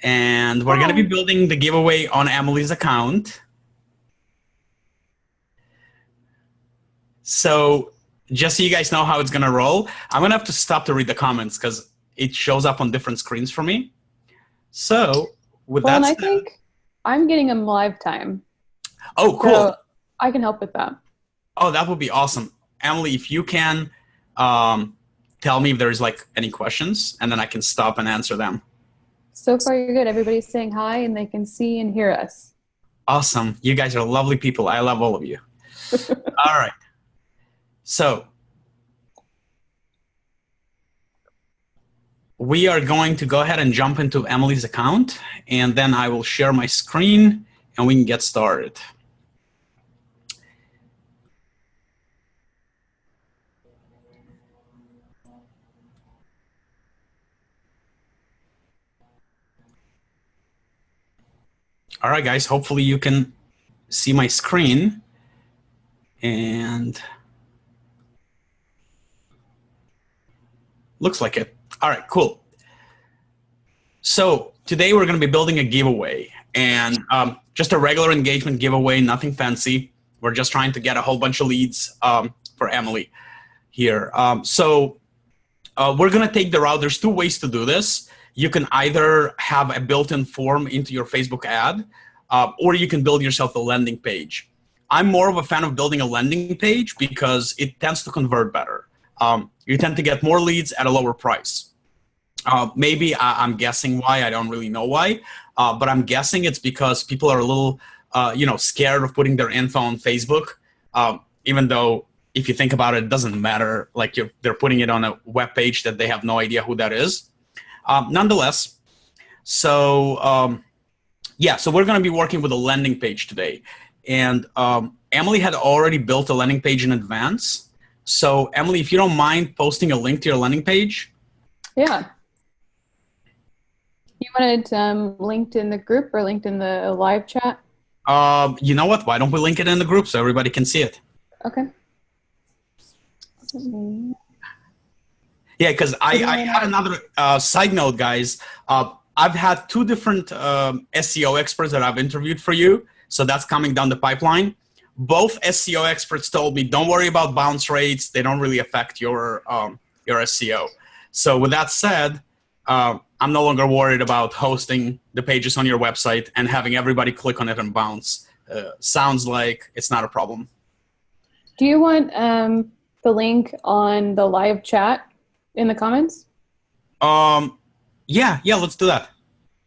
And we're going to be building the giveaway on Emily's account. So just so you guys know how it's going to roll, I'm going to have to stop to read the comments because it shows up on different screens for me. So with that said, I think I'm getting them live time. Oh, cool. So I can help with that. Oh, that would be awesome. Emily, if you can tell me if there's like any questions, and then I can stop and answer them. So far, you're good. Everybody's saying hi, and they can see and hear us. Awesome. You guys are lovely people. I love all of you. All right. So we are going to go ahead and jump into Emily's account, and then I will share my screen, and we can get started. All right, guys, hopefully you can see my screen. And looks like it. All right, cool. So today we're going to be building a giveaway, and just a regular engagement giveaway, nothing fancy. We're just trying to get a whole bunch of leads for Emily here. So we're going to take the route. There's two ways to do this. You can either have a built-in form into your Facebook ad, or you can build yourself a landing page. I'm more of a fan of building a landing page because it tends to convert better. You tend to get more leads at a lower price. Maybe I'm guessing why. I don't really know why, but I'm guessing it's because people are a little, scared of putting their info on Facebook, even though if you think about it, it doesn't matter. Like they're putting it on a web page that they have no idea who that is. Nonetheless, so so we're going to be working with a landing page today. And Emily had already built a landing page in advance. So Emily, if you don't mind posting a link to your landing page. Yeah. You want it linked in the group or linked in the live chat? You know what? Why don't we link it in the group so everybody can see it? Okay. Yeah, because I had another side note, guys. I've had two different SEO experts that I've interviewed for you. So that's coming down the pipeline. Both SEO experts told me, don't worry about bounce rates. They don't really affect your SEO. So with that said, I'm no longer worried about hosting the pages on your website and having everybody click on it and bounce. Sounds like it's not a problem. Do you want the link on the live chat in the comments? Yeah, let's do that.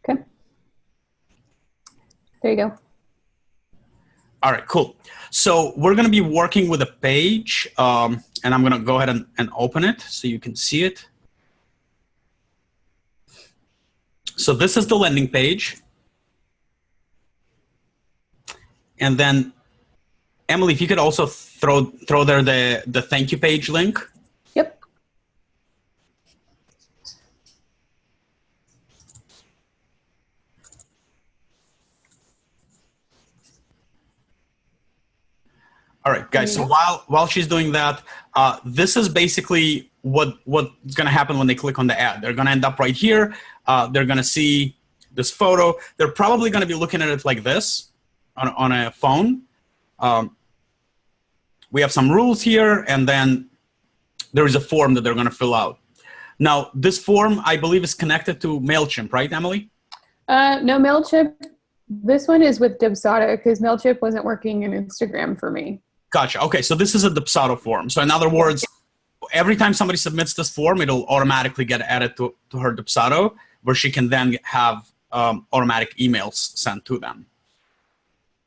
Okay. There you go. All right, cool. So we're going to be working with a page, and I'm going to go ahead and open it so you can see it. So this is the landing page. And then, Emily, if you could also throw there the thank you page link. Yep. All right, guys, so while she's doing that, this is basically what's going to happen when they click on the ad. They're going to end up right here. They're going to see this photo. They're probably going to be looking at it like this on a phone. We have some rules here, and then there is a form that they're going to fill out. Now, this form, I believe, is connected to MailChimp, right, Emily? No, MailChimp. This one is with Dubsado because MailChimp wasn't working in Instagram for me. Gotcha. Okay, so this is a Dubsado form. So in other words, every time somebody submits this form, it'll automatically get added to her Dubsado, where she can then have automatic emails sent to them.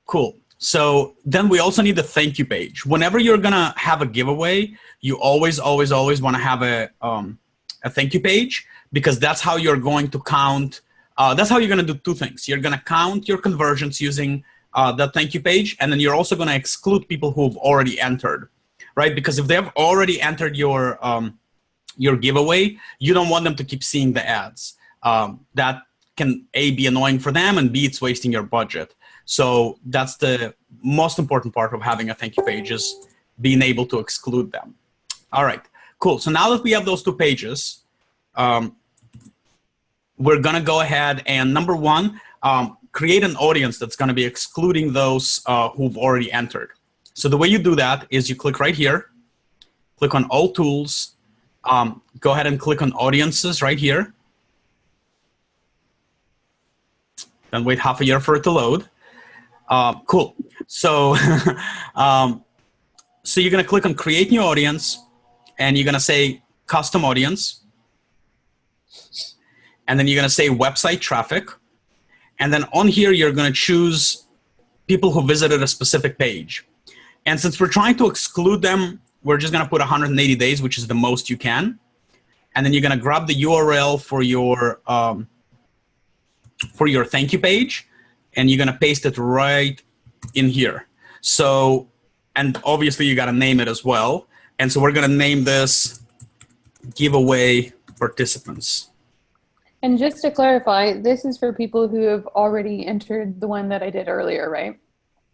Cool. So then we also need the thank you page. Whenever you're going to have a giveaway, you always want to have a thank you page, because that's how you're going to count. That's how you're going to do two things. You're going to count your conversions using that thank you page, and then you're also going to exclude people who've already entered, right? Because if they've already entered your giveaway, you don't want them to keep seeing the ads. That can A, be annoying for them, and B, it's wasting your budget. So that's the most important part of having a thank you page, is being able to exclude them. All right, cool. So now that we have those two pages, we're going to go ahead and number one, create an audience that's going to be excluding those who've already entered. So the way you do that is you click right here, click on all tools, go ahead and click on audiences right here. Then wait half a year for it to load. Cool. So, so you're going to click on create new audience, and you're going to say custom audience. And then you're going to say website traffic. And then on here, you're going to choose people who visited a specific page. And since we're trying to exclude them, we're just going to put 180 days, which is the most you can. And then you're going to grab the URL for your thank you page, and you're going to paste it right in here. So, and obviously you got to name it as well. And so we're going to name this giveaway participants. And just to clarify, this is for people who have already entered the one that I did earlier, right?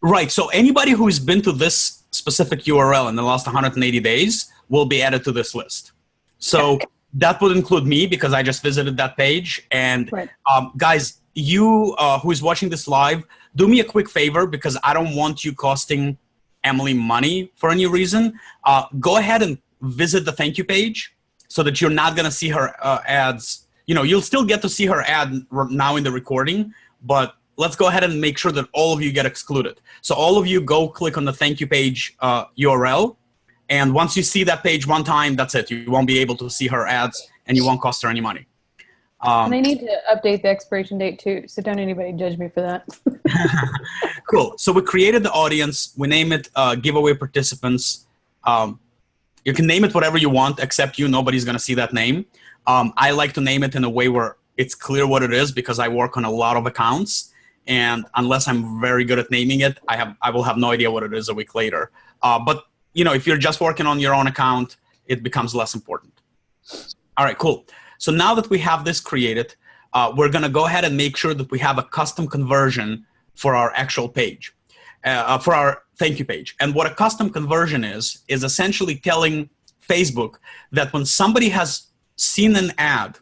Right. So anybody who's been to this specific URL in the last 180 days will be added to this list. So that would include me because I just visited that page. And right. Guys, you who is watching this live, do me a quick favor because I don't want you costing Emily money for any reason. Go ahead and visit the thank you page so that you're not going to see her ads. You know, you'll still get to see her ad now in the recording, but let's go ahead and make sure that all of you get excluded. So all of you go click on the thank you page URL. And once you see that page one time, that's it. You won't be able to see her ads and you won't cost her any money. And I need to update the expiration date too, so don't anybody judge me for that. Cool. So we created the audience. We name it giveaway participants. You can name it whatever you want, except you. Nobody's going to see that name. I like to name it in a way where it's clear what it is because I work on a lot of accounts. And unless I'm very good at naming it, I will have no idea what it is a week later. But you know, if you're just working on your own account, it becomes less important. All right, cool. So now that we have this created, we're going to go ahead and make sure that we have a custom conversion for our actual page, for our thank you page. And what a custom conversion is essentially telling Facebook that when somebody has seen an ad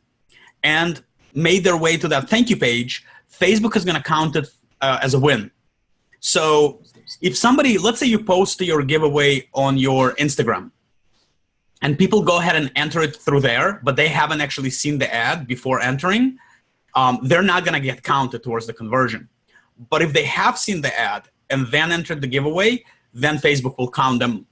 and made their way to that thank you page, Facebook is going to count it as a win. So if somebody, let's say you post your giveaway on your Instagram and people go ahead and enter it through there, but they haven't actually seen the ad before entering, they're not going to get counted towards the conversion. But if they have seen the ad and then entered the giveaway, then Facebook will count them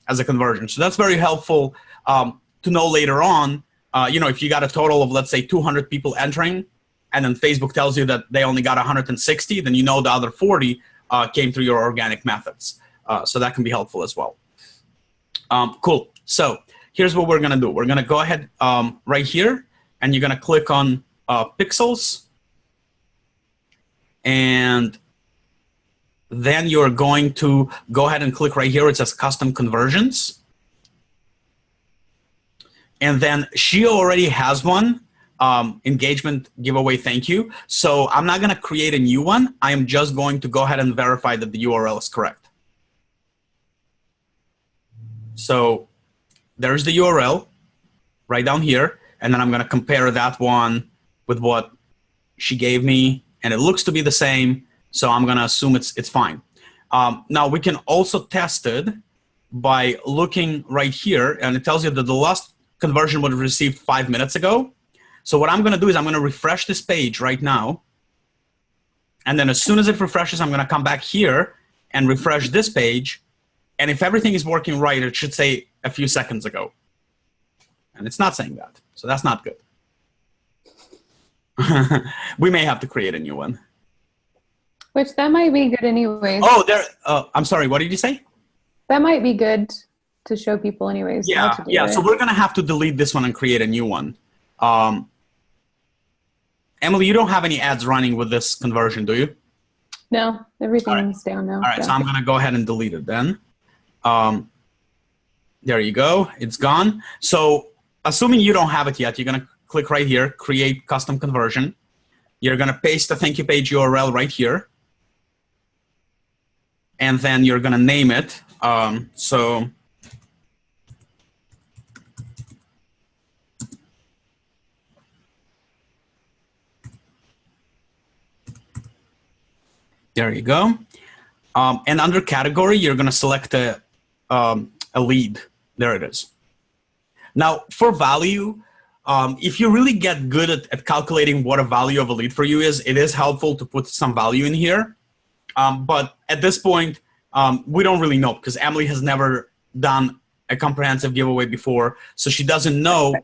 as a conversion. So that's very helpful to know later on. You know, if you got a total of, let's say, 200 people entering, and then Facebook tells you that they only got 160, then you know the other 40 came through your organic methods. So that can be helpful as well. Cool. So here's what we're going to do. We're going to go ahead right here, and you're going to click on pixels. And then you're going to go ahead and click right here. It says custom conversions. And then she already has one, engagement giveaway thank you. So I'm not going to create a new one. I am just going to go ahead and verify that the URL is correct. So there's the URL right down here. And then I'm going to compare that one with what she gave me. And it looks to be the same. So I'm going to assume it's fine. Now we can also test it by looking right here. And it tells you that the last conversion was received 5 minutes ago. So what I'm going to do is I'm going to refresh this page right now. And then as soon as it refreshes, I'm going to come back here and refresh this page. And if everything is working right, it should say a few seconds ago. And it's not saying that. So that's not good. We may have to create a new one. Which that might be good anyways. Oh, there. I'm sorry. What did you say? That might be good to show people anyways. Yeah, how to do yeah. it. So we're going to have to delete this one and create a new one. Emily, you don't have any ads running with this conversion, do you? No, everything's down now. All right, so I'm going to go ahead and delete it then. There you go. It's gone. So assuming you don't have it yet, you're going to click right here, create custom conversion. You're going to paste the thank you page URL right here. And then you're going to name it. So There you go. And under category, you're going to select a lead. There it is. Now, for value, if you really get good at calculating what a value of a lead for you is, it is helpful to put some value in here. But at this point, we don't really know because Emily has never done a comprehensive giveaway before, so she doesn't know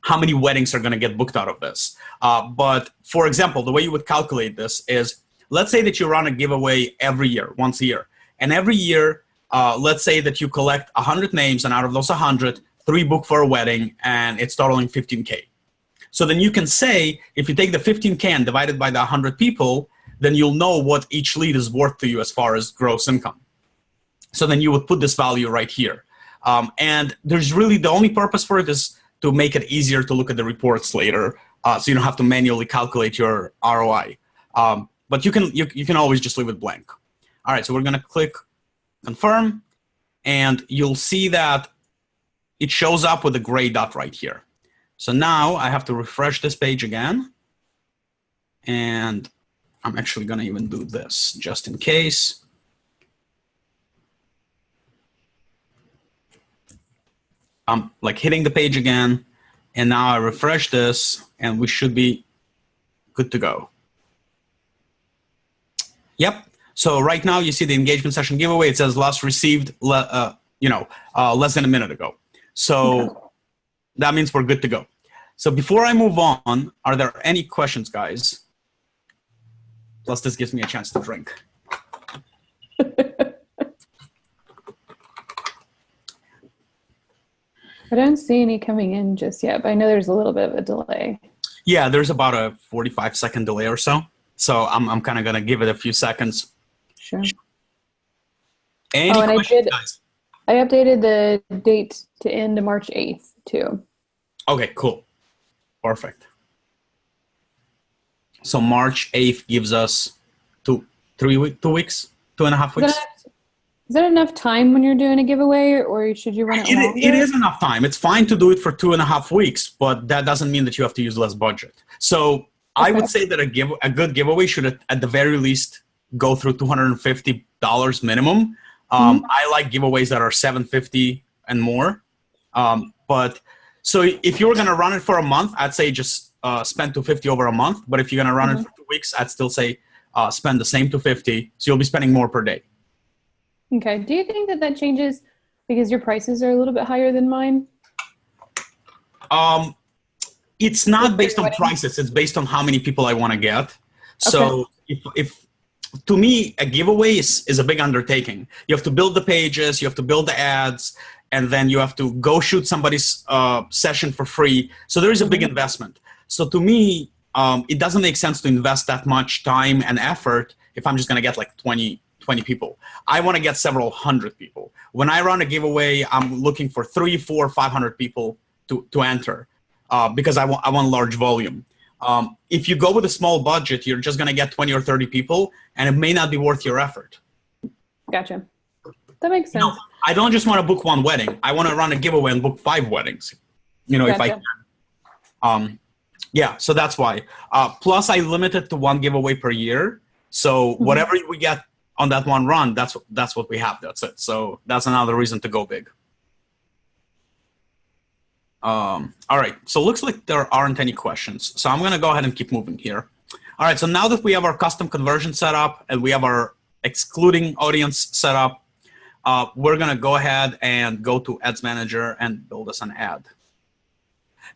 how many weddings are going to get booked out of this. But for example, the way you would calculate this is, let's say that you run a giveaway every year, once a year. And every year, let's say that you collect 100 names, and out of those 100, 3 book for a wedding, and it's totaling 15K. So then you can say, if you take the 15K and divide it by the 100 people, then you'll know what each lead is worth to you as far as gross income. So then you would put this value right here. And there's really, the only purpose for it is to make it easier to look at the reports later, so you don't have to manually calculate your ROI. But you can always just leave it blank. All right, so we're gonna click confirm, and you'll see that it shows up with a gray dot right here. So now I have to refresh this page again, and I'm actually gonna even do this just in case. I'm like hitting the page again, and now I refresh this, and we should be good to go. Yep. So right now you see the engagement session giveaway. It says last received, less than a minute ago. So that means we're good to go. So before I move on, are there any questions, guys? Plus, this gives me a chance to drink. I don't see any coming in just yet, but I know there's a little bit of a delay. Yeah, there's about a 45-second delay or so. So I'm kind of going to give it a few seconds. Sure. Any questions, guys? I updated the date to end March 8th, too. Okay, cool. Perfect. So March 8th gives us 2 weeks, 2.5 weeks. Is that enough time when you're doing a giveaway, or should you run it longer? It is enough time. It's fine to do it for 2.5 weeks, but that doesn't mean that you have to use less budget. So okay. I would say that a good giveaway should, at the very least, go through $250 minimum. I like giveaways that are $750 and more. But so if you were going to run it for a month, I'd say just spend $250 over a month. But if you're going to run it for 2 weeks, I'd still say spend the same $250. So you'll be spending more per day. Okay. Do you think that changes because your prices are a little bit higher than mine? It's not based on prices. It's based on how many people I want to get. So if to me, a giveaway is a big undertaking. You have to build the pages, you have to build the ads, and then you have to go shoot somebody's session for free. So there is a big investment. So to me, it doesn't make sense to invest that much time and effort if I'm just going to get like 20 people. I want to get several hundred people. When I run a giveaway, I'm looking for 300, 400, 500 people to enter because I want large volume. If you go with a small budget, you're just going to get 20 or 30 people, and it may not be worth your effort. Gotcha. That makes sense. I don't just want to book one wedding. I want to run a giveaway and book 5 weddings, gotcha. If I can. Yeah, so that's why. Plus, I limit it to 1 giveaway per year. So whatever we get on that one run, that's what we have. That's it. So that's another reason to go big. All right, so looks like there aren't any questions. So I'm going to go ahead and keep moving here. All right, so now that we have our custom conversion set up and we have our excluding audience set up, we're going to go ahead and go to Ads Manager and build us an ad.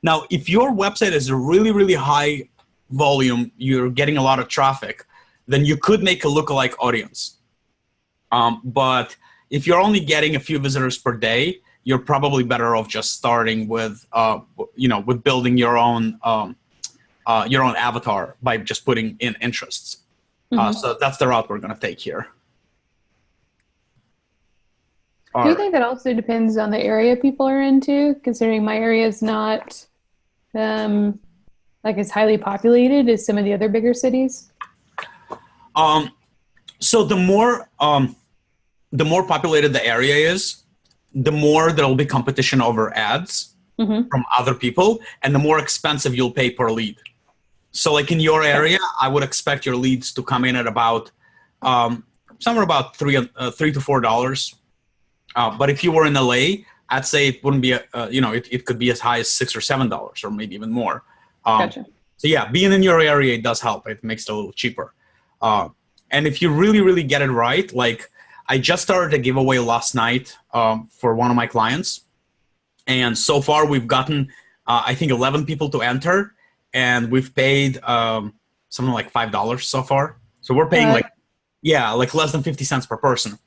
Now, if your website is a really, really high volume, you're getting a lot of traffic, then you could make a lookalike audience. But if you're only getting a few visitors per day, you're probably better off just starting with, with building your own avatar by just putting in interests. So that's the route we're going to take here. Do you think that also depends on the area people are into, considering my area is not like as highly populated as some of the other bigger cities? So the more populated the area is, the more there will be competition over ads from other people, and the more expensive you'll pay per lead. So like in your area, I would expect your leads to come in at about somewhere about $3 to $4. But if you were in LA, I'd say it wouldn't be it could be as high as $6 or $7 or maybe even more. Gotcha. So yeah, being in your area, it does help. It makes it a little cheaper. And if you really, really get it right, like I just started a giveaway last night for one of my clients. And so far we've gotten, I think 11 people to enter, and we've paid something like $5 so far. So we're paying like less than 50 cents per person.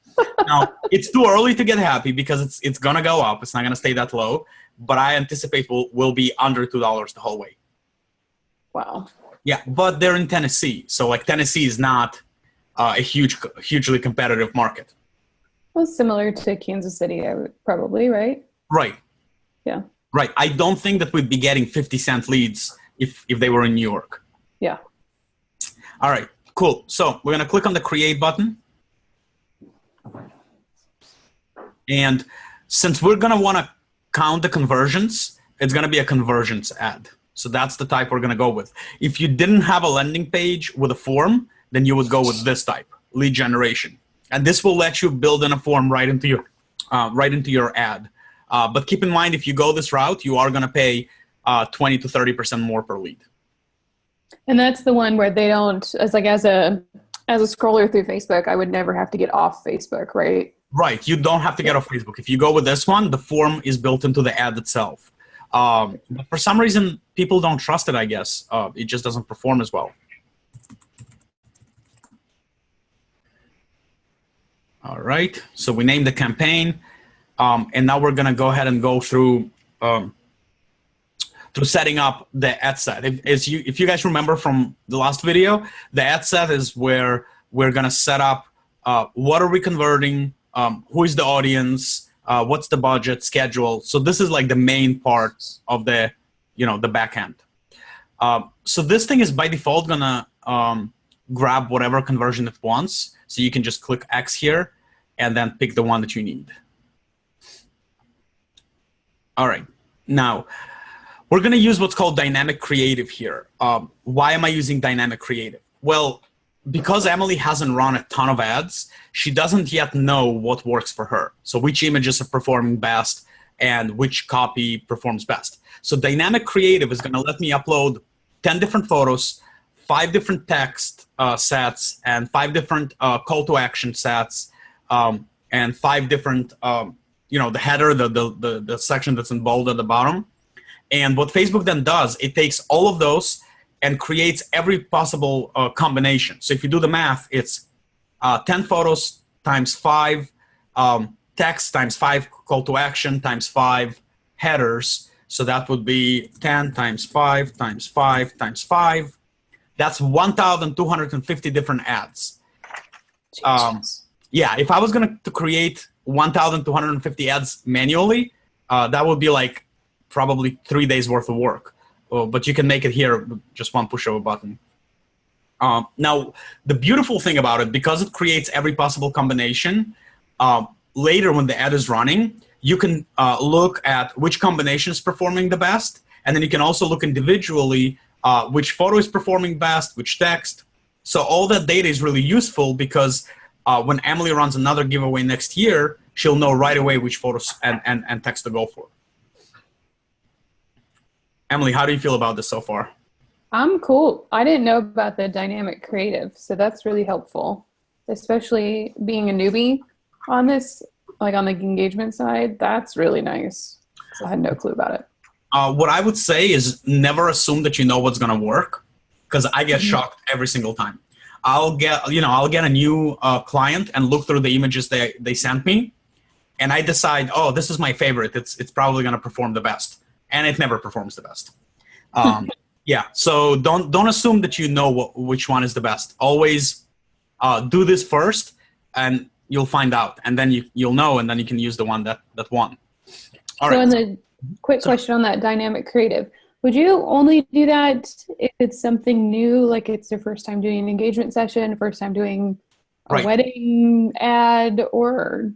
Now, it's too early to get happy because it's going to go up. It's not going to stay that low. But I anticipate we'll be under $2 the whole way. Wow. Yeah, but they're in Tennessee. So, like, Tennessee is not a hugely competitive market. Well, similar to Kansas City, probably, right? Right. Yeah. Right. I don't think that we'd be getting 50-cent leads if they were in New York. Yeah. All right, cool. So we're going to click on the Create button. And since we're going to want to count the conversions, it's going to be a conversions ad. So that's the type we're going to go with. If you didn't have a landing page with a form, then you would go with this type, lead generation. And this will let you build in a form right into your ad. But keep in mind, if you go this route, you are going to pay 20 to 30% more per lead. And that's the one where they don't, as a scroller through Facebook, I would never have to get off Facebook, right? Right. You don't have to get off Facebook. If you go with this one, the form is built into the ad itself. But for some reason, people don't trust it, I guess. It just doesn't perform as well. All right. So we named the campaign. And now we're going to go ahead and go through setting up the ad set. If you guys remember from the last video, the ad set is where we're going to set up what are we converting, who is the audience, what's the budget, schedule. So this is like the main part of the back end. So this thing is by default going to grab whatever conversion it wants. So you can just click X here and then pick the one that you need. All right. Now, we're going to use what's called dynamic creative here. Why am I using dynamic creative? Well, because Emily hasn't run a ton of ads, she doesn't yet know what works for her. So which images are performing best and which copy performs best. So dynamic creative is going to let me upload 10 different photos, 5 different text sets, and 5 different call to action sets, and 5 different, the header, the section that's in bold at the bottom. And what Facebook then does, it takes all of those and creates every possible combination. So if you do the math, it's 10 photos times 5 text times 5 call to action times 5 headers. So that would be 10 times 5 times 5 times 5. That's 1,250 different ads. Yeah, if I was going to create 1,250 ads manually, that would be like probably 3 days worth of work. But you can make it here with just one push of a button. Now, the beautiful thing about it, because it creates every possible combination, later when the ad is running, you can look at which combination is performing the best, and then you can also look individually which photo is performing best, which text. So all that data is really useful because when Emily runs another giveaway next year, she'll know right away which photos and text to go for. Emily, how do you feel about this so far? I'm cool. I didn't know about the dynamic creative, so that's really helpful, especially being a newbie on this, like on the engagement side. That's really nice. So I had no clue about it. What I would say is never assume that you know what's going to work, because I get shocked every single time. I'll get a new client and look through the images they sent me, and I decide, oh, this is my favorite. It's probably going to perform the best. And it never performs the best. Yeah, so don't assume that you know which one is the best. Always do this first, and you'll find out. And then you'll know, and then you can use the one that won. All right. So, in the quick question on that dynamic creative, would you only do that if it's something new, like it's your first time doing an engagement session, first time doing a wedding ad, or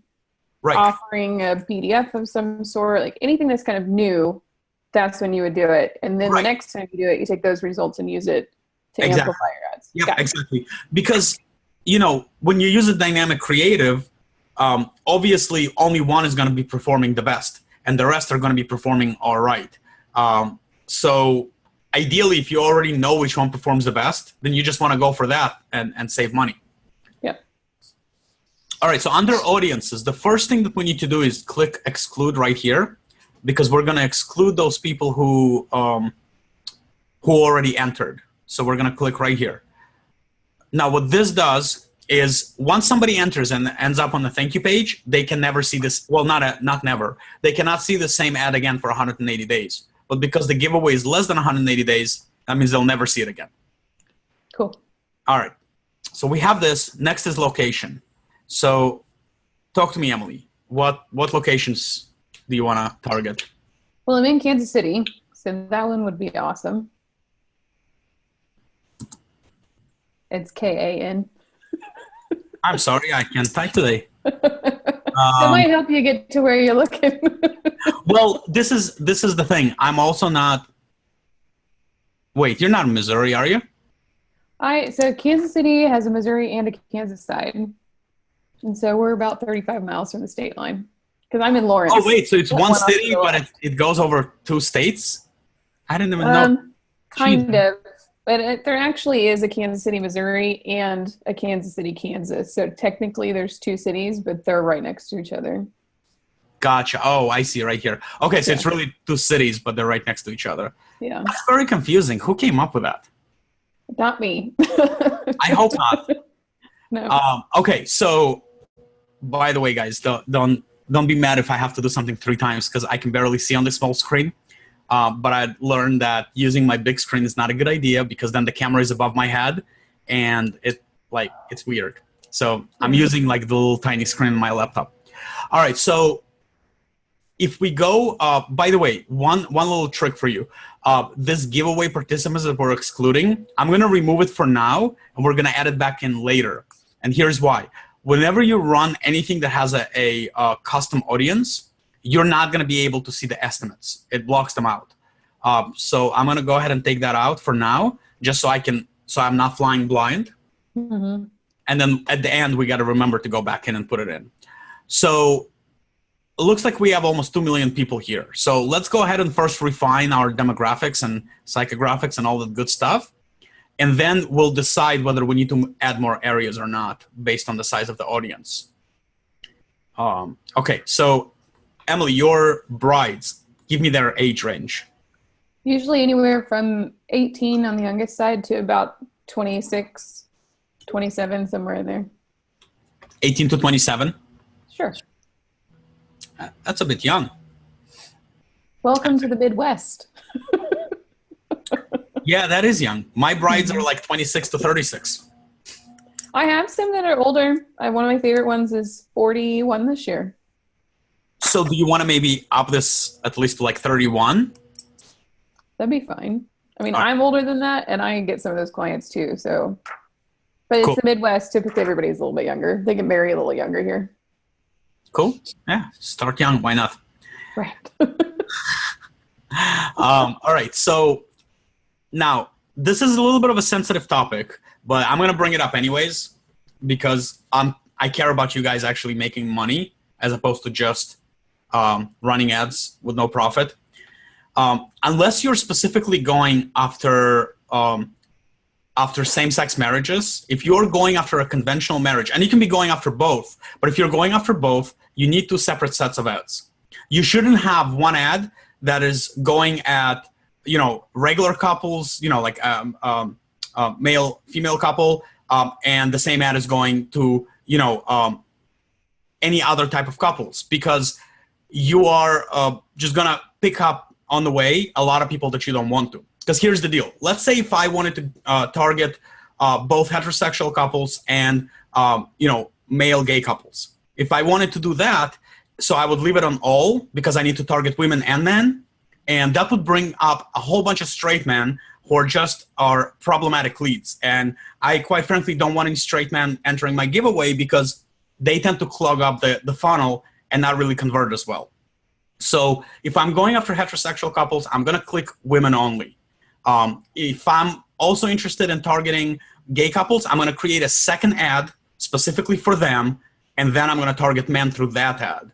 offering a PDF of some sort, like anything that's kind of new? That's when you would do it. And then the next time you do it, you take those results and use it to amplify your ads. Yeah, exactly. Because when you use a dynamic creative, obviously only one is going to be performing the best, and the rest are going to be performing all right. So ideally, if you already know which one performs the best, then you just want to go for that and save money. Yep. All right, so under audiences, the first thing that we need to do is click exclude right here, because we're going to exclude those people who already entered. So we're going to click right here. Now, what this does is once somebody enters and ends up on the thank you page, they can never see this. Well, not never. They cannot see the same ad again for 180 days. But because the giveaway is less than 180 days, that means they'll never see it again. Cool. All right. So we have this. Next is location. So talk to me, Emily. What locations do you want to target? Well, I'm in Kansas City, so that one would be awesome. It's Kan. I'm sorry, I can't type today. That might help you get to where you're looking. Well, this is the thing. I'm also not. Wait, you're not in Missouri, are you? So Kansas City has a Missouri and a Kansas side, and so we're about 35 miles from the state line. Because I'm in Lawrence. Oh wait, so it's one city, but it goes over 2 states? I didn't even know. Kind of. But there actually is a Kansas City, Missouri, and a Kansas City, Kansas. So technically there's 2 cities, but they're right next to each other. Gotcha. Oh, I see right here. Okay, so it's really 2 cities, but they're right next to each other. Yeah. That's very confusing. Who came up with that? Not me. I hope not. No. Okay, so by the way, guys, don't be mad if I have to do something 3 times because I can barely see on the small screen. But I learned that using my big screen is not a good idea because then the camera is above my head and it's weird. So I'm using like the little tiny screen on my laptop. All right, so if we go, by the way, one little trick for you. This giveaway participants that we're excluding, I'm going to remove it for now and we're going to add it back in later. And here's why. Whenever you run anything that has a custom audience, you're not going to be able to see the estimates. It blocks them out. So I'm going to go ahead and take that out for now, just so I'm not flying blind. Mm-hmm. And then at the end, we got to remember to go back in and put it in. So it looks like we have almost 2 million people here. So let's go ahead and first refine our demographics and psychographics and all that good stuff. And then we'll decide whether we need to add more areas or not based on the size of the audience. Okay, so Emily, your brides, give me their age range. Usually anywhere from 18 on the youngest side to about 26, 27, somewhere in there. 18 to 27? Sure. That's a bit young. Welcome to the Midwest. Yeah, that is young. My brides are like 26 to 36. I have some that are older. One of my favorite ones is 41 this year. So do you want to maybe up this at least to like 31? That'd be fine. I mean, I'm older than that, and I get some of those clients too. So, but it's the Midwest. Typically, everybody's a little bit younger. They can marry a little younger here. Cool. Yeah, start young. Why not? Right. All right. So now this is a little bit of a sensitive topic, but I'm going to bring it up anyways because I care about you guys actually making money as opposed to just running ads with no profit. Unless you're specifically going after same-sex marriages, if you're going after a conventional marriage, and you can be going after both, but if you're going after both, you need 2 separate sets of ads. You shouldn't have one ad that is going at, regular couples, like male-female couple, and the same ad is going to, any other type of couples, because you are just going to pick up on the way a lot of people that you don't want to. Because here's the deal. Let's say if I wanted to target both heterosexual couples and male gay couples. If I wanted to do that, so I would leave it on all because I need to target women and men, and that would bring up a whole bunch of straight men who are problematic leads. And I quite frankly don't want any straight men entering my giveaway because they tend to clog up the funnel and not really convert as well. So if I'm going after heterosexual couples, I'm going to click women only. If I'm also interested in targeting gay couples, I'm going to create a second ad specifically for them, and then I'm going to target men through that ad,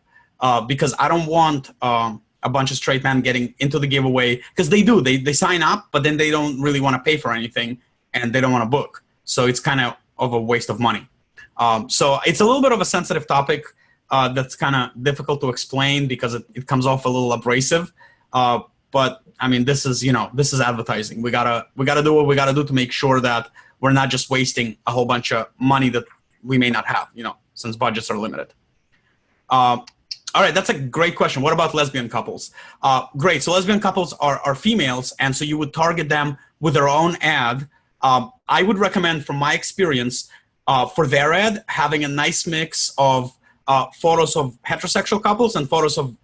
because I don't want a bunch of straight men getting into the giveaway, because they do. They sign up, but then they don't really want to pay for anything, and they don't want to book. So it's kind of a waste of money. So it's a little bit of a sensitive topic that's kind of difficult to explain because it comes off a little abrasive. But I mean, this is advertising. We gotta do what we gotta do to make sure that we're not just wasting a whole bunch of money that we may not have, since budgets are limited. All right, that's a great question. What about lesbian couples? Great. So lesbian couples are females, and so you would target them with their own ad. I would recommend, from my experience, for their ad, having a nice mix of photos of heterosexual couples and photos of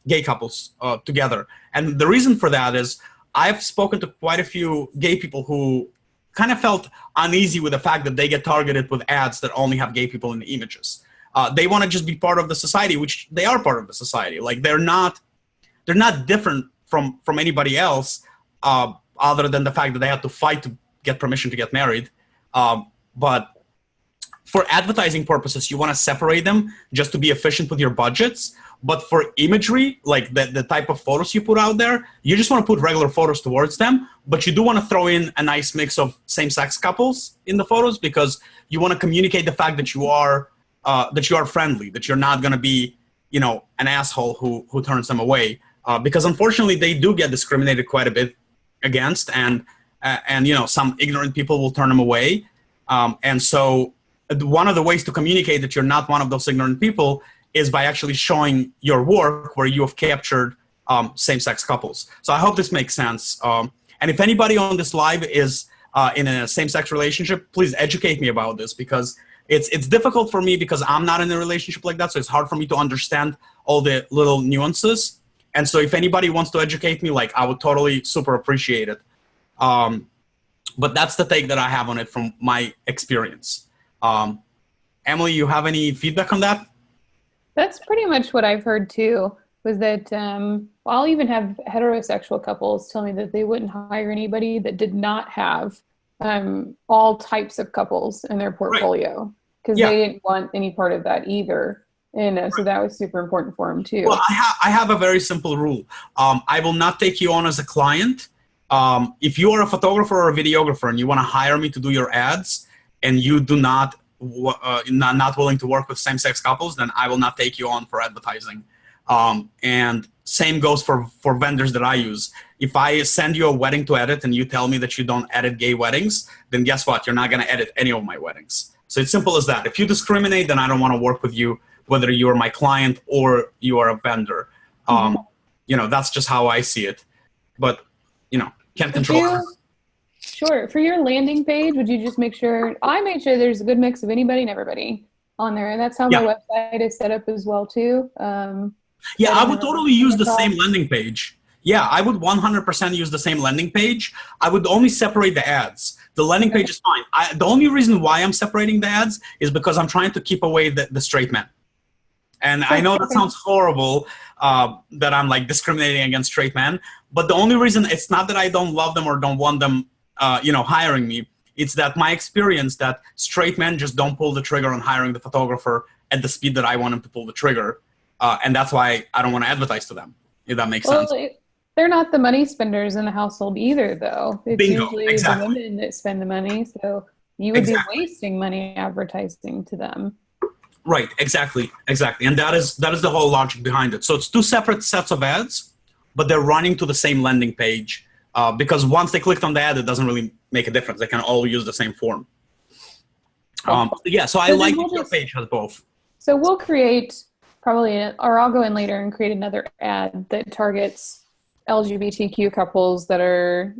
gay couples together. And the reason for that is I've spoken to quite a few gay people who kind of felt uneasy with the fact that they get targeted with ads that only have gay people in the images. They want to just be part of the society, which they are part of the society. Like they're not different from anybody else, other than the fact that they had to fight to get permission to get married. But for advertising purposes, you want to separate them just to be efficient with your budgets. But for imagery, like the type of photos you put out there, you just want to put regular photos towards them. But you do want to throw in a nice mix of same-sex couples in the photos, because you want to communicate the fact that you are friendly, that you're not going to be, an asshole who turns them away. Because unfortunately, they do get discriminated quite a bit against, and some ignorant people will turn them away. And so one of the ways to communicate that you're not one of those ignorant people is by actually showing your work where you have captured same-sex couples. So I hope this makes sense. And if anybody on this live is in a same-sex relationship, please educate me about this, because it's difficult for me because I'm not in a relationship like that. So it's hard for me to understand all the little nuances. And so if anybody wants to educate me, I would totally super appreciate it. But that's the take that I have on it from my experience. Emily, you have any feedback on that? That's pretty much what I've heard too, was that I'll even have heterosexual couples tell me that they wouldn't hire anybody that did not have all types of couples in their portfolio, because they didn't want any part of that either. And so that was super important for them too. Well, I have a very simple rule. I will not take you on as a client. If you are a photographer or a videographer and you want to hire me to do your ads, and you do not willing to work with same-sex couples, then I will not take you on for advertising. And same goes for vendors that I use. If I send you a wedding to edit and you tell me that you don't edit gay weddings, then guess what? You're not going to edit any of my weddings. So it's simple as that. If you discriminate, then I don't want to work with you, whether you are my client or you are a vendor. That's just how I see it. But, can't control it. Sure. For your landing page, would you just make sure there's a good mix of anybody and everybody on there? And that's how my website is set up as well too. I would totally use the same landing page. Yeah, I would 100% use the same landing page. I would only separate the ads. The landing page is fine. The only reason why I'm separating the ads is because I'm trying to keep away the straight men. And I know that sounds horrible, that I'm discriminating against straight men. But the only reason, it's not that I don't love them or don't want them hiring me. It's that my experience that straight men just don't pull the trigger on hiring the photographer at the speed that I want them to pull the trigger. And that's why I don't want to advertise to them, if that makes sense. They're not the money spenders in the household either, though. It's Bingo, usually exactly. the women that spend the money. So you would be wasting money advertising to them. Right, exactly. And that is the whole logic behind it. So it's two separate sets of ads, but they're running to the same landing page. Because once they clicked on the ad, it doesn't really make a difference. They can all use the same form. So I like that your page has both. So we'll create or I'll go in later and create another ad that targets LGBTQ couples that are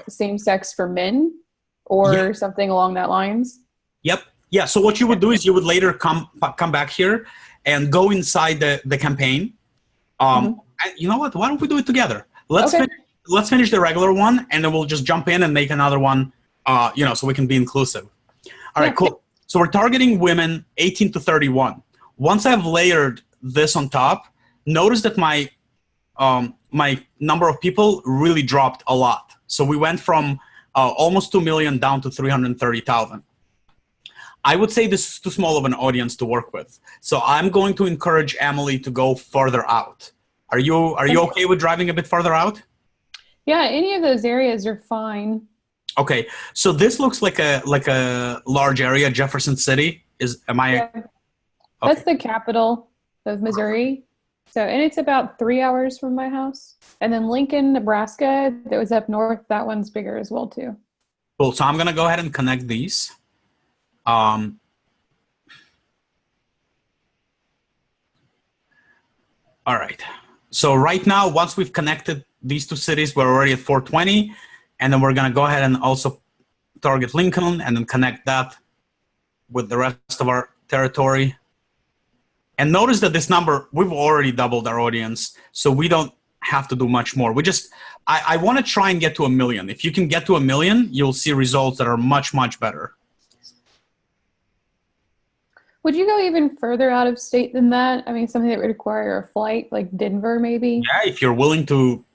same sex for men or something along that lines. Yep. Yeah. So what you would do is you would later come back here and go inside the campaign. And you know what? Why don't we do it together? Let's finish the regular one, and then we'll just jump in and make another one, so we can be inclusive. All right, cool. So we're targeting women 18 to 31. Once I've layered this on top, notice that my number of people really dropped a lot. So we went from almost 2 million down to 330,000. I would say this is too small of an audience to work with. So I'm going to encourage Emily to go further out. Are you okay with driving a bit further out? Yeah, any of those areas are fine. Okay, so this looks like a large area. Jefferson City am I? Yeah. Okay. That's the capital of Missouri. So, and it's about 3 hours from my house. And then Lincoln, Nebraska, that was up north. That one's bigger as well too. Cool. So I'm gonna go ahead and connect these. All right. So right now, once we've connected these two cities, we're already at 420, and then we're gonna go ahead and also target Lincoln and then connect that with the rest of our territory. And notice that this number, we've already doubled our audience, so we don't have to do much more. I want to try and get to 1 million. If you can get to 1 million, you'll see results that are much, much better. Would you go even further out of state than that? I mean, something that would require a flight, like Denver, maybe? Yeah, if you're willing to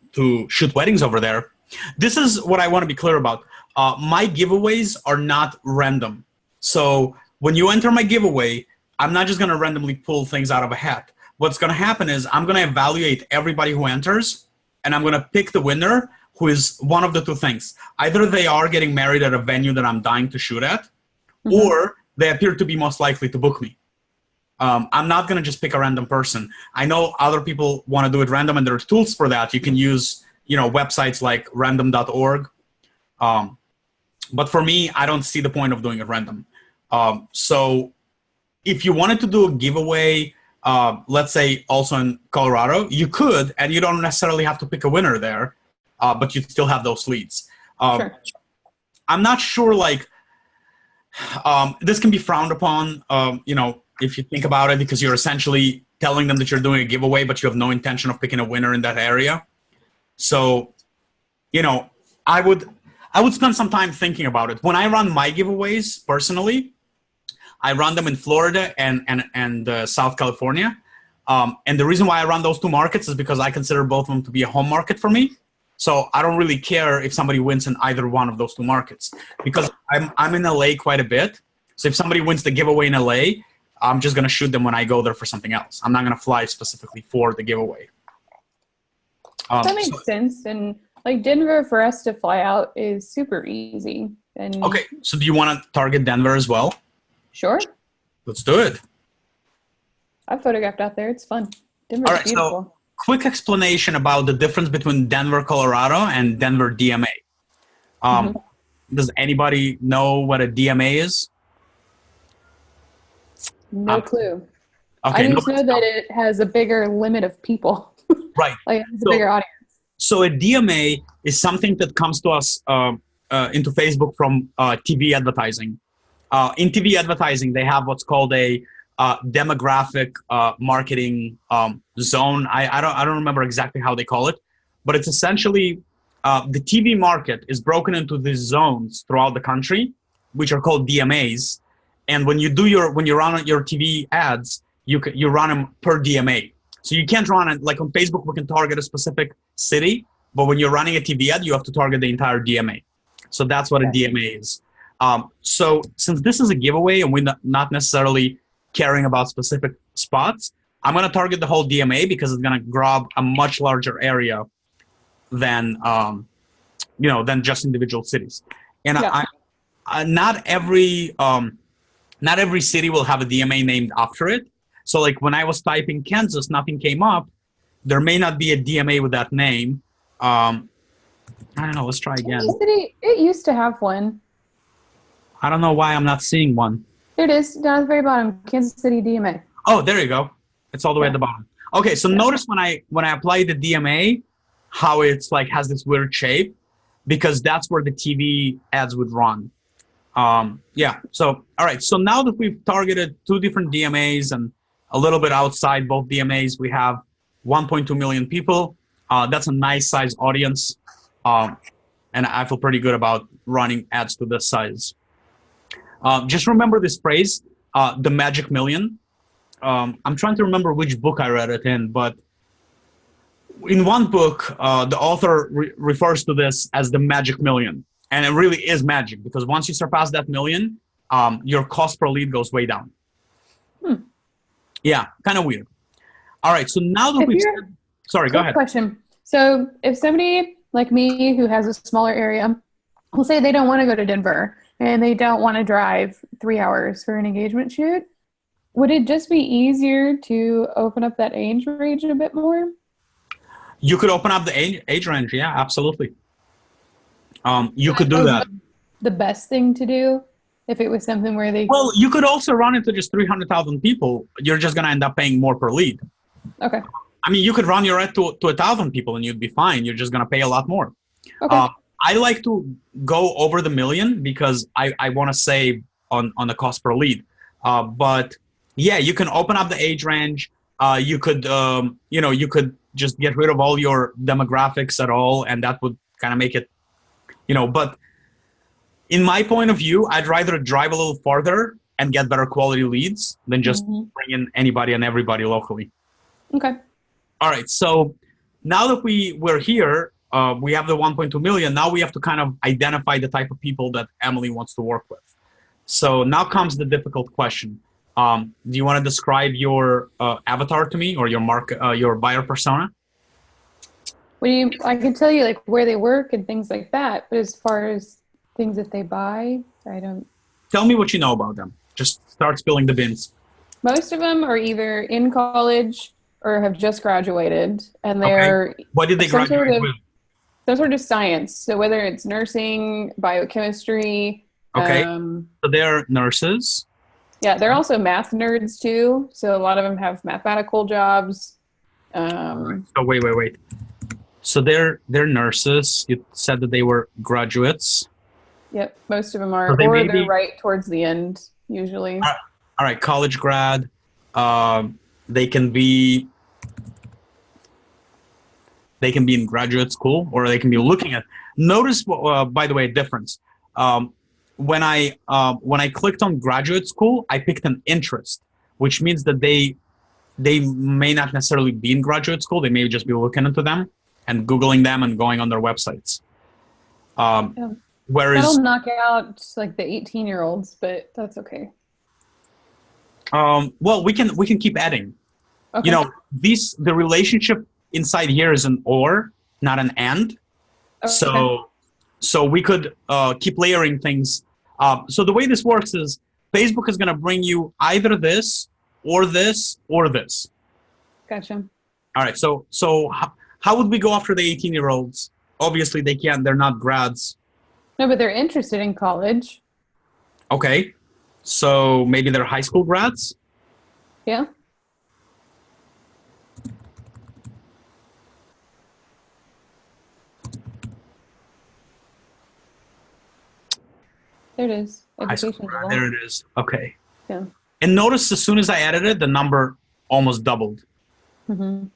shoot weddings over there. This is what I want to be clear about. My giveaways are not random. So when you enter my giveaway, I'm not just going to randomly pull things out of a hat. What's going to happen is I'm going to evaluate everybody who enters, and I'm going to pick the winner who is one of the two things. Either they are getting married at a venue that I'm dying to shoot at, or they appear to be most likely to book me. I'm not going to just pick a random person. I know other people want to do it random, and there are tools for that. You can use, websites like random.org. But for me, I don't see the point of doing it random. So if you wanted to do a giveaway, let's say also in Colorado, you could, and you don't necessarily have to pick a winner there, but you still have those leads. Sure. I'm not sure, this can be frowned upon, if you think about it, because you're essentially telling them that you're doing a giveaway, but you have no intention of picking a winner in that area. So, I would spend some time thinking about it. When I run my giveaways personally, I run them in Florida and South California. And the reason why I run those two markets is because I consider both of them to be a home market for me. So I don't really care if somebody wins in either one of those two markets, because I'm in LA quite a bit. So if somebody wins the giveaway in LA, I'm just going to shoot them when I go there for something else. I'm not going to fly specifically for the giveaway. That makes sense. And Denver, for us to fly out is super easy. And okay. So do you want to target Denver as well? Sure. Let's do it. I've photographed out there. It's fun. Denver's All right, beautiful. so quick explanation about the difference between Denver, Colorado and Denver DMA. Does anybody know what a DMA is? No clue. Okay, I just know that it has a bigger limit of people. Right. It has a bigger audience. So a DMA is something that comes to us into Facebook from TV advertising. In TV advertising, they have what's called a demographic marketing zone. I don't remember exactly how they call it, but it's essentially the TV market is broken into these zones throughout the country, which are called DMAs. And when you run your TV ads, you run them per DMA. So you can't run it like on Facebook. We can target a specific city, but when you're running a TV ad, you have to target the entire DMA. So that's what a DMA is. So since this is a giveaway and we're not necessarily caring about specific spots, I'm going to target the whole DMA because it's going to grab a much larger area than just individual cities. And not every city will have a DMA named after it. So like when I was typing Kansas, nothing came up. There may not be a DMA with that name. I don't know. Let's try again. It used to have one. I don't know why I'm not seeing one. There it is, down at the very bottom, Kansas City DMA. Oh, there you go. It's all the way at the bottom. Okay, so notice when I apply the DMA, how it's has this weird shape, because that's where the TV ads would run. So all right. So now that we've targeted two different DMAs and a little bit outside both DMAs, we have 1.2 million people. That's a nice size audience, and I feel pretty good about running ads to this size. Just remember this phrase, the magic million. I'm trying to remember which book I read it in, but in one book, the author refers to this as the magic million. And it really is magic because once you surpass that million, your cost per lead goes way down. Yeah, kind of weird. All right, so now that we've said, sorry, go ahead. Question. So if somebody like me who has a smaller area, will say they don't want to go to Denver and they don't want to drive 3 hours for an engagement shoot, would it just be easier to open up that age range a bit more? You could open up the age range, yeah, absolutely. You could do that. The best thing to do if it was something where they... Well, you could also run it to just 300,000 people. You're just going to end up paying more per lead. Okay. I mean, you could run your ad to 1,000 people and you'd be fine. You're just going to pay a lot more. Okay. I like to go over the million because I want to save on the cost per lead. But yeah, you can open up the age range. You could, you could just get rid of all your demographics at all, and that would kind of make it, but in my point of view, I'd rather drive a little farther and get better quality leads than just bring in anybody and everybody locally. Okay. All right. So now that we're here, we have the 1.2 million. Now we have to kind of identify the type of people that Emily wants to work with. So now comes the difficult question. Do you want to describe your avatar to me or your buyer persona? I can tell you like where they work and things like that, but as far as things that they buy, I don't. Tell me what you know about them. Just start spilling the beans. Most of them are either in college or have just graduated, and they're. Okay. What did they graduate with? Some sort of science. So whether it's nursing, biochemistry. Okay. So they're nurses. Yeah, they're also math nerds too. So a lot of them have mathematical jobs. So wait. So they're nurses. You said that they were graduates. Yep, most of them are, so or they're right towards the end usually. All right, college grad. They can be in graduate school, or they can be looking at. Notice, by the way, a difference. When I clicked on graduate school, I picked an interest, which means that they may not necessarily be in graduate school. They may just be looking into them and Googling them and going on their websites. Whereas that'll knock out like the 18-year-olds, but that's okay. Well, we can keep adding. Okay. The relationship inside here is an or, not an and. Okay. So we could keep layering things. So the way this works is Facebook is going to bring you either this or this or this. Gotcha. All right. So how would we go after the 18-year-olds? Obviously, they can't. They're not grads. No, but they're interested in college. Okay. So maybe they're high school grads? Yeah. There it is. There it is. Okay. Yeah. And notice as soon as I added it, the number almost doubled. Mm-hmm.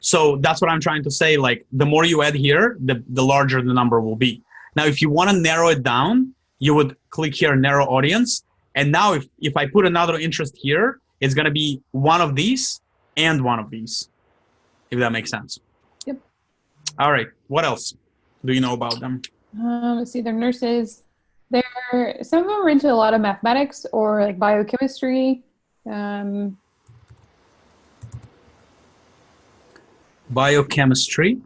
So that's what I'm trying to say. Like the more you add here, the larger the number will be. Now, if you want to narrow it down, you would click here, narrow audience. And now if I put another interest here, it's going to be one of these and one of these, if that makes sense. Yep. All right. What else do you know about them? Let's see. They're nurses. Some of them are into a lot of mathematics or like biochemistry. Biochemistry.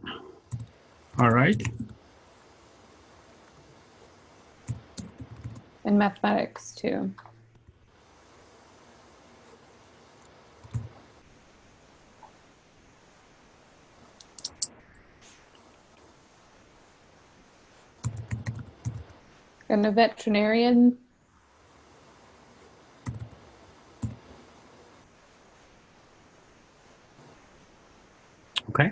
All right. And mathematics too. And a veterinarian. Okay.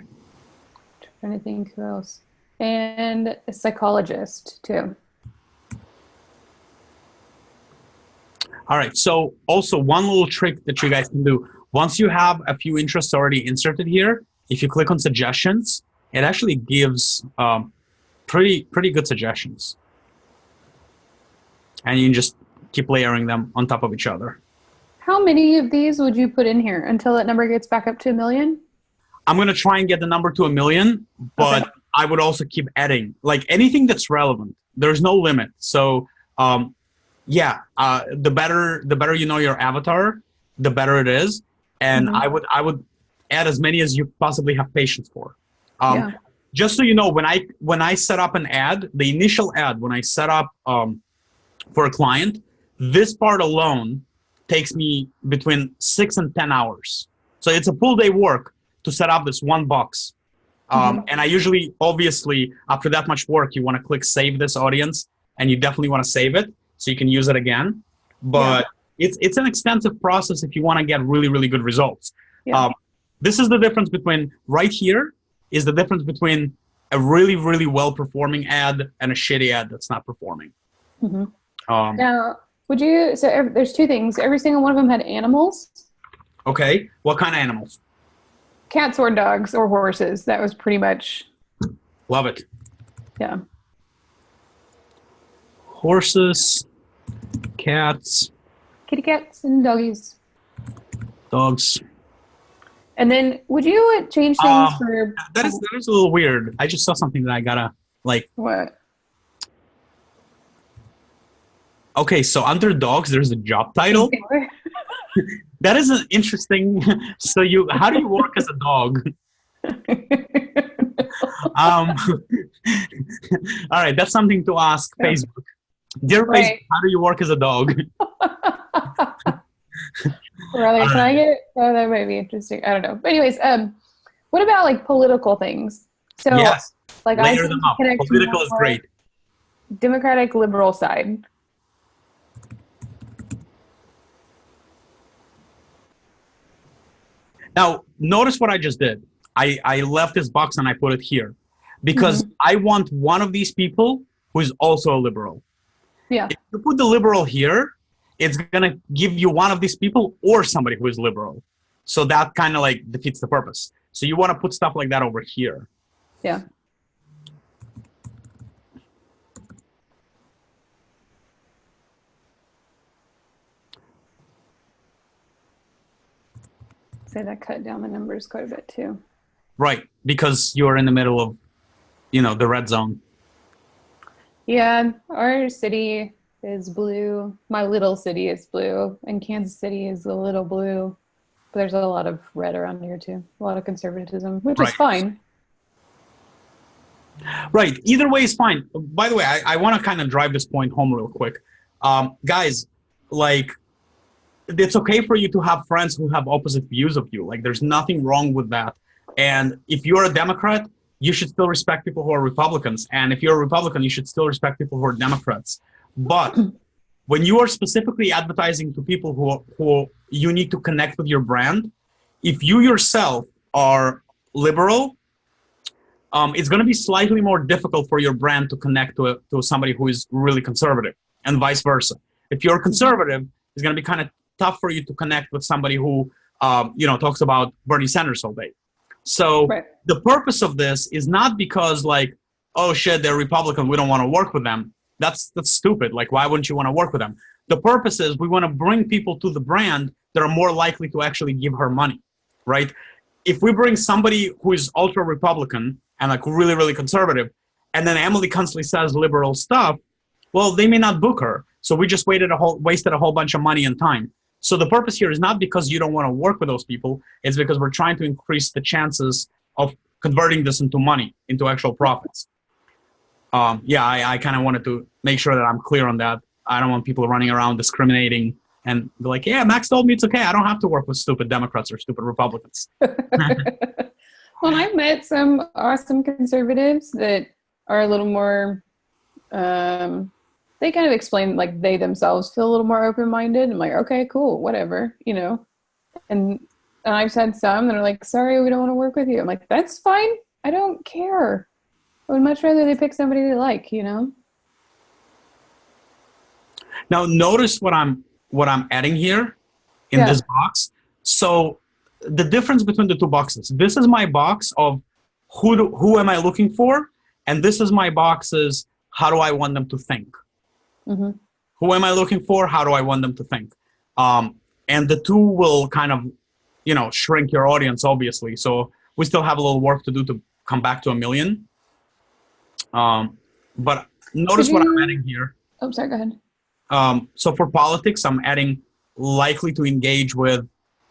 Trying to think who else. And a psychologist too. All right. So also one little trick that you guys can do. Once you have a few interests already inserted here, if you click on suggestions, it actually gives pretty good suggestions. And you can just keep layering them on top of each other. How many of these would you put in here until that number gets back up to 1 million? I'm going to try and get the number to 1 million, but okay. I would also keep adding. Like anything that's relevant, there's no limit. So the better you know your avatar, the better it is. And I would add as many as you possibly have patience for. Just so you know, when I set up an ad, the initial ad, when I set up for a client, this part alone takes me between 6 and 10 hours. So it's a full day work to set up this one box. And I usually, obviously, after that much work, you want to click save this audience, and you definitely want to save it so you can use it again. But it's an extensive process if you want to get really, really good results. This is the difference between, right here is the difference between a really, really well-performing ad and a shitty ad that's not performing. Now, there's two things. Every single one of them had animals. Okay. What kind of animals? Cats or dogs or horses. That was pretty much. Love it. Yeah. Horses, cats. Kitty cats and doggies. Dogs. And then would you change things for... That is a little weird. I just saw something that I gotta, like... What? Okay, so under dogs, there's a job title. That is an interesting... So how do you work as a dog? All right, that's something to ask Facebook. Dear Facebook, how do you work as a dog? Really, can I get? Oh, that might be interesting. I don't know. But anyways, what about like political things? So, yes, like layer them up. Political is great. Democratic liberal side. Now, notice what I just did. I left this box and I put it here because I want one of these people who is also a liberal. Yeah. If you put the liberal here, it's going to give you one of these people or somebody who is liberal. So that kind of like defeats the purpose. So you want to put stuff like that over here. Yeah. Say that cut down the numbers quite a bit too. Right. Because you're in the middle of, the red zone. Yeah. Our city is blue. My little city is blue, and Kansas City is a little blue. But there's a lot of red around here too. A lot of conservatism, which is fine. Right. Either way is fine. By the way, I want to kind of drive this point home real quick. Guys, like, it's okay for you to have friends who have opposite views of you. Like, there's nothing wrong with that. And if you're a Democrat, you should still respect people who are Republicans. And if you're a Republican, you should still respect people who are Democrats. But when you are specifically advertising to people who you need to connect with your brand, if you yourself are liberal, it's going to be slightly more difficult for your brand to connect to somebody who is really conservative, and vice versa. If you're conservative, it's going to be kind of tough for you to connect with somebody who, talks about Bernie Sanders all day. So the purpose of this is not because like, oh shit, they're Republican, we don't want to work with them. That's stupid. Like, why wouldn't you want to work with them? The purpose is we want to bring people to the brand that are more likely to actually give her money, right? If we bring somebody who is ultra Republican and like really, really conservative, and then Emily constantly says liberal stuff, well, they may not book her. So we just wasted a whole bunch of money and time. So the purpose here is not because you don't want to work with those people. It's because we're trying to increase the chances of converting this into money, into actual profits. I kind of wanted to make sure that I'm clear on that. I don't want people running around discriminating and be like, yeah, Max told me it's okay. I don't have to work with stupid Democrats or stupid Republicans. Well, I've met some awesome conservatives that are a little more, they kind of explain like they themselves feel a little more open-minded. I'm like, okay, cool, whatever, And I've had some that are like, sorry, we don't want to work with you. I'm like, that's fine. I don't care. I would much rather they pick somebody they like, Now notice what I'm adding here in this box. So the difference between the two boxes. This is my box of who am I looking for, and this is my boxes. How do I want them to think? Mm-hmm. Who am I looking for? How do I want them to think? And the two will kind of, shrink your audience, obviously. So we still have a little work to do to come back to 1 million. But notice what I'm adding here. Oh, sorry, go ahead. So for politics, I'm adding likely to engage with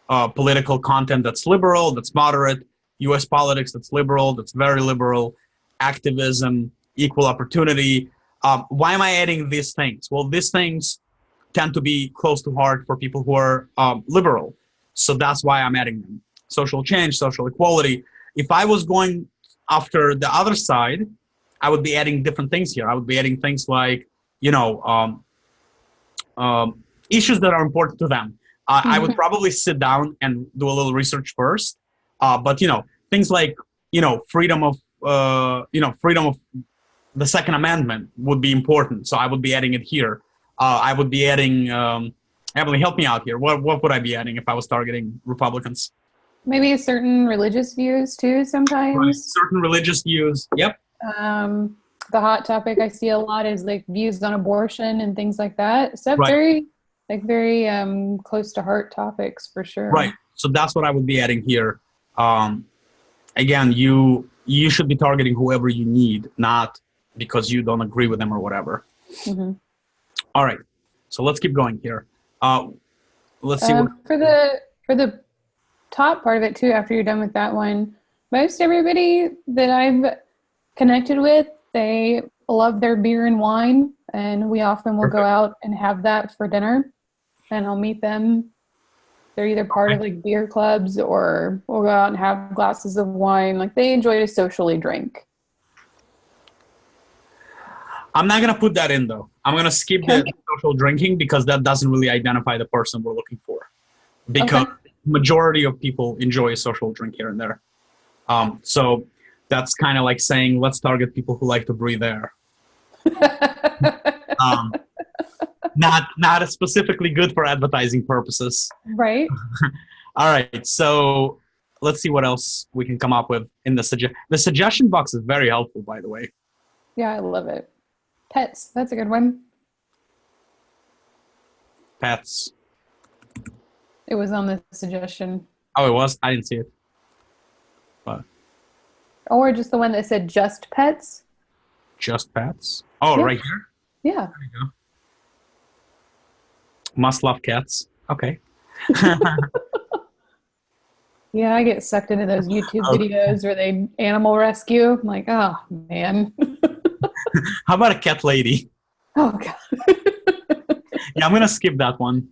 political content that's liberal, that's moderate, U.S. politics that's liberal, that's very liberal, activism, equal opportunity. Why am I adding these things? Well, these things tend to be close to heart for people who are liberal. So that's why I'm adding them. Social change, social equality. If I was going after the other side, I would be adding different things here. I would be adding things like, issues that are important to them. I would probably sit down and do a little research first. But things like freedom of the Second Amendment would be important. So I would be adding it here. I would be adding. Emily, help me out here. What would I be adding if I was targeting Republicans? Maybe certain religious views too. Sometimes right. Certain religious views. Yep. The hot topic I see a lot is like views on abortion and things like that. So very close to heart topics for sure. Right. So that's what I would be adding here. Again, you should be targeting whoever you need, not because you don't agree with them or whatever. Mm-hmm. All right. So let's keep going here. Let's see. For the top part of it too, after you're done with that one, most everybody that I've connected with, they love their beer and wine, and we often will go out and have that for dinner, and I'll meet them. They're either part of like beer clubs, or we'll go out and have glasses of wine. Like they enjoy to socially drink. I'm not going to put that in though. I'm going to skip the social drinking because that doesn't really identify the person we're looking for, because majority of people enjoy a social drink here and there. So that's kind of like saying, let's target people who like to breathe air. Not specifically good for advertising purposes. Right. All right. So let's see what else we can come up with in the suggestion box is very helpful, by the way. Yeah, I love it. Pets. That's a good one. Pets. It was on the suggestion. Oh, it was? I didn't see it. But. Or just the one that said just pets. Just pets? Oh, yeah. Right here? Yeah. There you go. Must love cats. Okay. Yeah, I get sucked into those YouTube videos where they animal rescue. I'm like, oh, man. How about a cat lady? Oh, God. Yeah, I'm going to skip that one.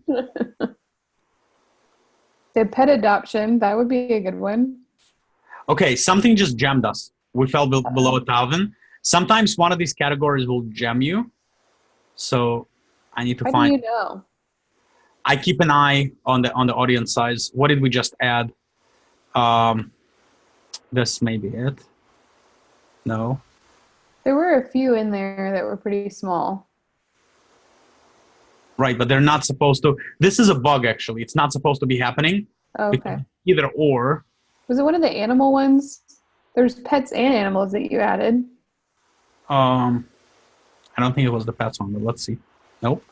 The pet adoption, that would be a good one. Okay, something just jammed us. We fell below 1,000. Sometimes one of these categories will jam you. So I need to find. How do you know? I keep an eye on the audience size. What did we just add? This may be it. No. There were a few in there that were pretty small. Right, but they're not supposed to. This is a bug, actually. It's not supposed to be happening. Oh, okay. Either or. Was it one of the animal ones? There's pets and animals that you added. I don't think it was the pets one, but let's see. Nope.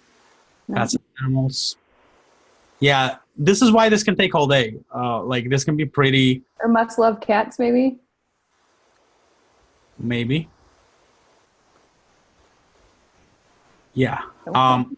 No. Pets and animals. Yeah, this is why this can take all day. Like, this can be pretty... Or must love cats, maybe? Maybe. Yeah. Okay.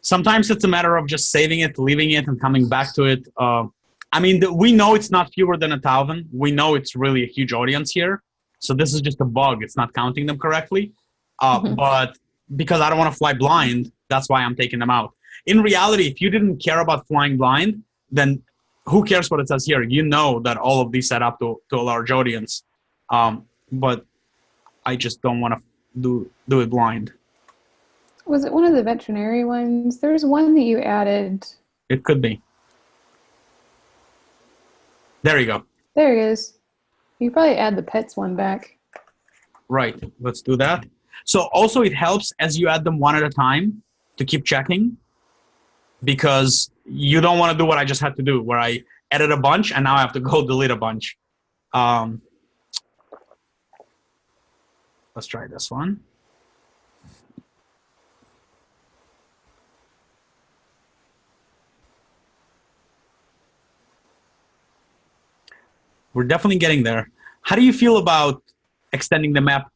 Sometimes it's a matter of just saving it, leaving it, and coming back to it. I mean, we know it's not fewer than 1,000. We know it's really a huge audience here. So this is just a bug. It's not counting them correctly. But because I don't want to fly blind, that's why I'm taking them out. In reality, if you didn't care about flying blind, then who cares what it says here? You know that all of these add up to a large audience. But I just don't want to do it blind. Was it one of the veterinary ones? There's one that you added. It could be. There you go. There it is. You probably add the pets one back. Right. Let's do that. So also it helps as you add them one at a time to keep checking, because you don't want to do what I just had to do, where I added a bunch and now I have to go delete a bunch. Let's try this one. We're definitely getting there. How do you feel about extending the map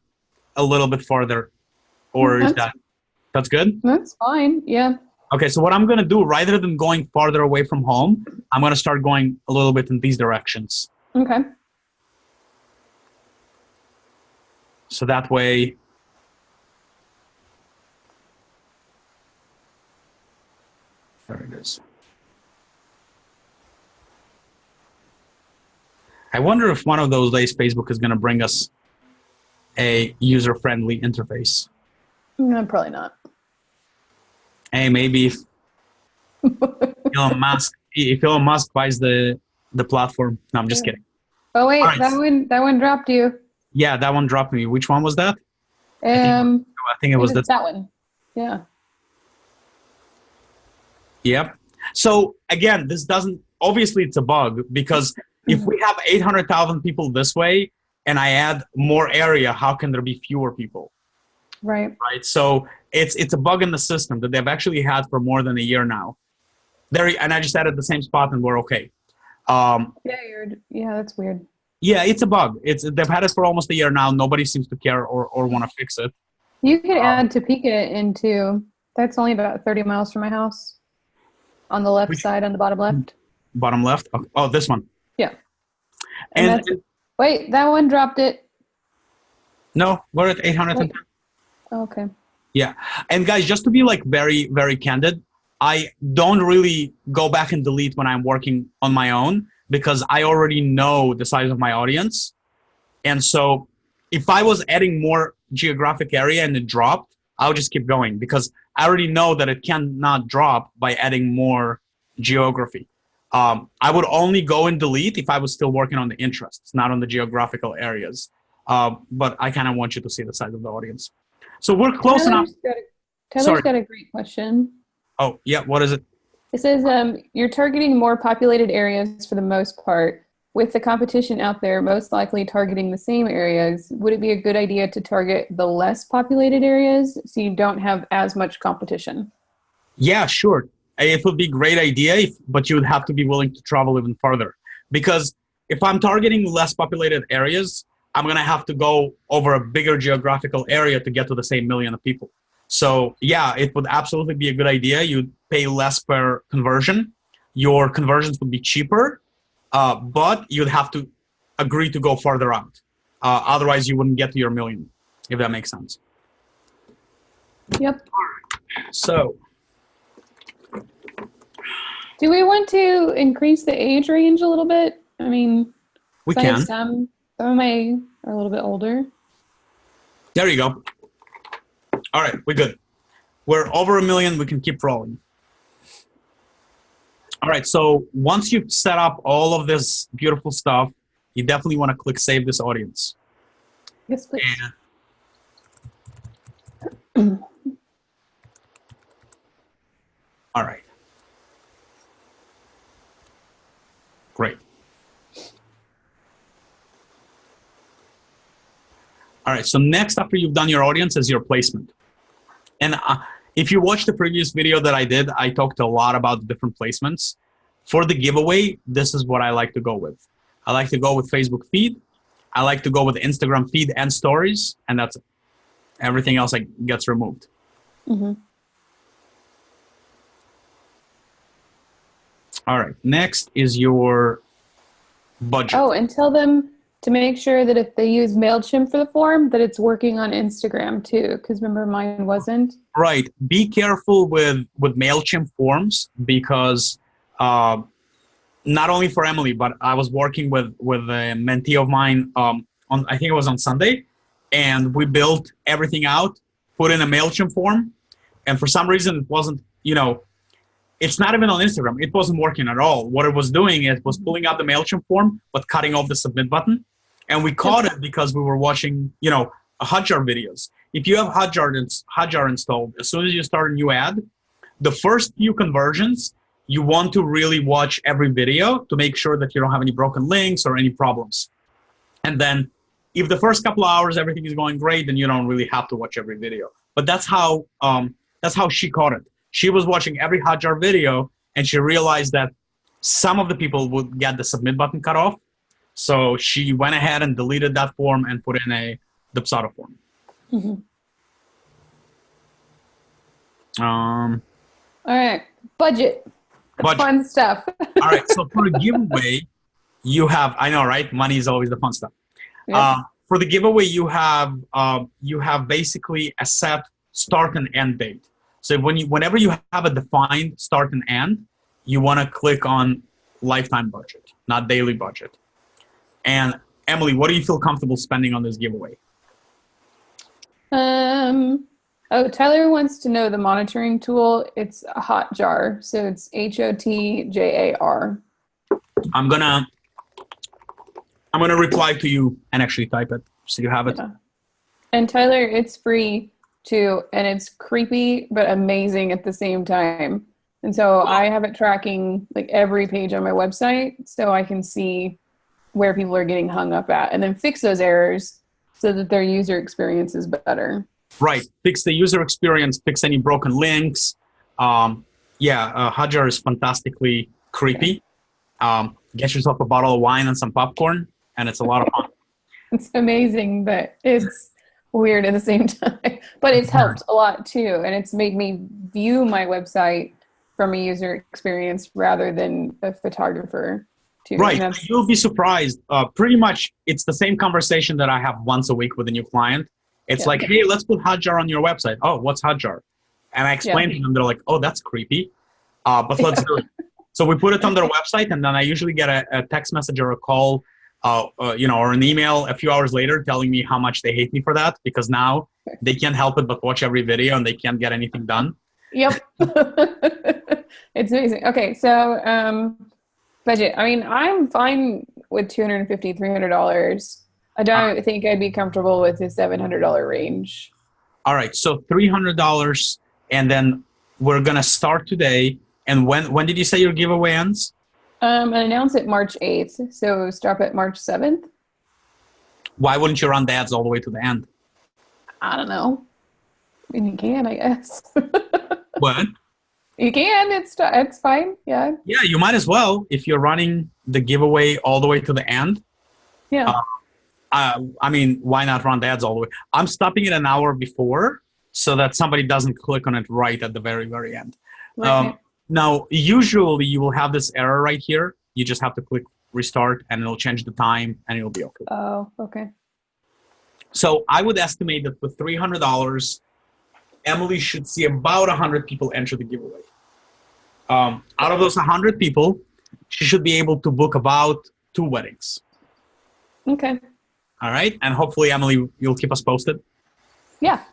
a little bit farther Or is that's good? That's fine. Yeah. Okay, so what I'm going to do, rather than going farther away from home, I'm going to start going a little bit in these directions. Okay. So that way, there it is. I wonder if one of those days Facebook is going to bring us a user-friendly interface. No, probably not. Hey, maybe if Elon Musk buys the platform. No, I'm just kidding. Oh wait, Right. that one dropped you. Yeah, that one dropped me. Which one was that? I think it was that one. Yeah. Yep. So again, this doesn't, obviously it's a bug, because if we have 800,000 people this way and I add more area, how can there be fewer people? Right. Right. So it's a bug in the system that they've actually had for more than a year now. And I just added the same spot and we're okay. Yeah, that's weird. Yeah, it's a bug. They've had it for almost a year now. Nobody seems to care or want to fix it. You could add Topeka into, that's only about 30 miles from my house. On the left side, on the bottom left. Bottom left? Oh, this one. Yeah. And wait, that one dropped it. No, we're at 810. Okay. Yeah. And guys, just to be like very, very candid, I don't really go back and delete when I'm working on my own, because I already know the size of my audience. And so if I was adding more geographic area and it dropped, I'll just keep going, because I already know that it cannot drop by adding more geography. I would only go and delete if I was still working on the interests, not on the geographical areas. But I kind of want you to see the size of the audience. So we're close enough. Tyler's got a great question. Oh, yeah. What is it? It says, you're targeting more populated areas for the most part. With the competition out there most likely targeting the same areas, would it be a good idea to target the less populated areas so you don't have as much competition? Yeah, sure. It would be a great idea, but you would have to be willing to travel even further. Because if I'm targeting less populated areas, I'm going to have to go over a bigger geographical area to get to the same million of people. So yeah, it would absolutely be a good idea. You'd pay less per conversion. Your conversions would be cheaper, but you'd have to agree to go further out. Otherwise, you wouldn't get to your million, if that makes sense. Yep. So, do we want to increase the age range a little bit? I mean, we can. Some of my are a little bit older. There you go. All right, we're good. We're over 1 million. We can keep rolling. All right, so once you've set up all of this beautiful stuff, you definitely want to click Save This Audience. Yes, please. All right. Great. All right, so next after you've done your audience is your placement. And if you watched the previous video that I did, I talked a lot about the different placements. For the giveaway, this is what I like to go with. I like to go with Facebook feed. I like to go with Instagram feed and stories, and that's it. Everything else gets removed. Mm-hmm. All right, next is your budget. Oh, and tell them to make sure that if they use MailChimp for the form, that it's working on Instagram too, because remember mine wasn't. Right. Be careful with MailChimp forms, because not only for Emily, but I was working with a mentee of mine on, I think it was on Sunday, and we built everything out, put in a MailChimp form, and for some reason it wasn't, it's not even on Instagram. It wasn't working at all. What it was doing, it was pulling out the MailChimp form, but cutting off the submit button. And we caught it because we were watching, Hotjar videos. If you have Hotjar installed, as soon as you start a new ad, the first few conversions, you want to really watch every video to make sure that you don't have any broken links or any problems. And then if the first couple of hours everything is going great, then you don't really have to watch every video. But that's how she caught it. She was watching every Hotjar video, and she realized that some of the people would get the submit button cut off. So she went ahead and deleted that form and put in a Dubsado form. Mm-hmm. Um, All right, budget. The budget. fun stuff. All right. So for a giveaway, you have, I know, right? Money is always the fun stuff. Yep. For the giveaway, you have basically a set start and end date. So whenever you have a defined start and end, you want to click on lifetime budget, not daily budget. And Emily, what do you feel comfortable spending on this giveaway? Oh, Tyler wants to know the monitoring tool. It's a Hotjar, so it's HOTJAR. I'm gonna reply to you and actually type it so you have it. Yeah. And Tyler, it's free too, and it's creepy but amazing at the same time. And so I have it tracking like every page on my website so I can see where people are getting hung up at and then fix those errors so that their user experience is better. Right. Fix the user experience, fix any broken links. Hotjar is fantastically creepy. Get yourself a bottle of wine and some popcorn, and it's a lot of fun. It's amazing, but it's weird at the same time. But it's helped a lot too, and it's made me view my website from a user experience rather than a photographer too. Right. You'll be surprised. Pretty much it's the same conversation that I have once a week with a new client. It's like, hey, let's put Hotjar on your website. Oh, what's Hotjar? And I explain to them, they're like, oh, that's creepy. But let's do it. So we put it on their website, and then I usually get a text message or a call, or an email a few hours later telling me how much they hate me for that, because now they can't help it but watch every video and they can't get anything done. Yep. It's amazing. Okay, so budget. I mean, I'm fine with $250, $300. I don't think I'd be comfortable with the $700 range. All right, so $300, and then we're gonna start today. And when did you say your giveaway ends? I announce it March 8th, so stop at March 7th. Why wouldn't you run the ads all the way to the end? I don't know. I mean, you can, I guess. What? You can. It's fine. Yeah. Yeah, you might as well if you're running the giveaway all the way to the end. Yeah. I mean, why not run the ads all the way? I'm stopping it an hour before so that somebody doesn't click on it right at the very, very end. Right. Now, usually you will have this error right here. You just have to click restart and it'll change the time and it'll be okay. Oh, okay. So I would estimate that with $300, Emily should see about 100 people enter the giveaway. Out of those 100 people, she should be able to book about 2 weddings. Okay. All right. And hopefully, Emily, you'll keep us posted. Yeah.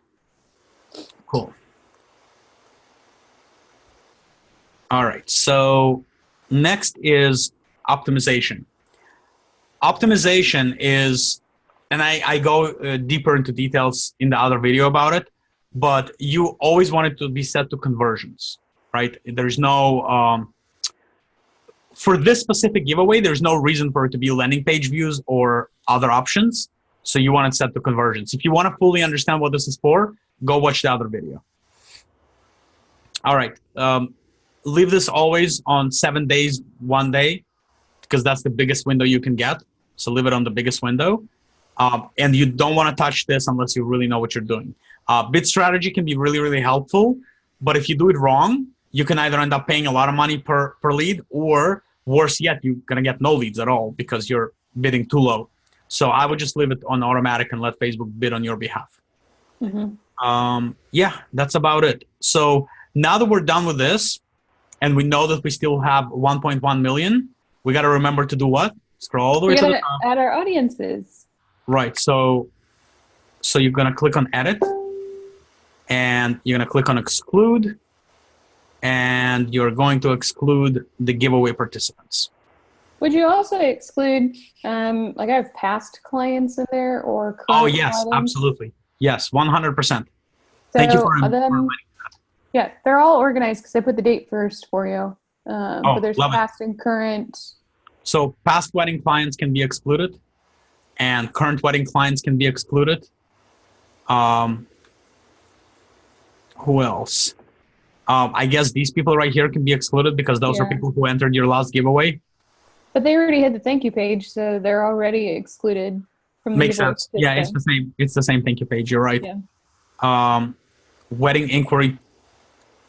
Cool. All right. So next is optimization. Optimization is, and I go deeper into details in the other video about it, but you always want it to be set to conversions, right? There's no, for this specific giveaway, there's no reason for it to be landing page views or other options. So you want it set to conversions. If you want to fully understand what this is for, go watch the other video. All right. Leave this always on 7 days, 1 day, because that's the biggest window you can get. So leave it on the biggest window. And you don't want to touch this unless you really know what you're doing. Bid strategy can be really, really helpful. But if you do it wrong, you can either end up paying a lot of money per lead, or worse yet, you're going to get no leads at all because you're bidding too low. So I would just leave it on automatic and let Facebook bid on your behalf. Mm-hmm. Yeah, that's about it. So now that we're done with this, and we know that we still have 1.1 million, we got to remember to do what? Scroll all the way to the top. Add our audiences. Right. So you're going to click on edit, and you're going to click on exclude, and you're going to exclude the giveaway participants. Would you also exclude, like I have past clients in there or current Oh, yes, clients? absolutely. Yes, 100%. So Thank you for yeah, they're all organized because I put the date first for you. But there's past and current. So past wedding clients can be excluded, and current wedding clients can be excluded. Who else? I guess these people right here can be excluded because those are people who entered your last giveaway. But they already had the thank you page, so they're already excluded from the Makes sense. Yeah, it's the same. It's the same thank you page. You're right. Yeah. Wedding inquiry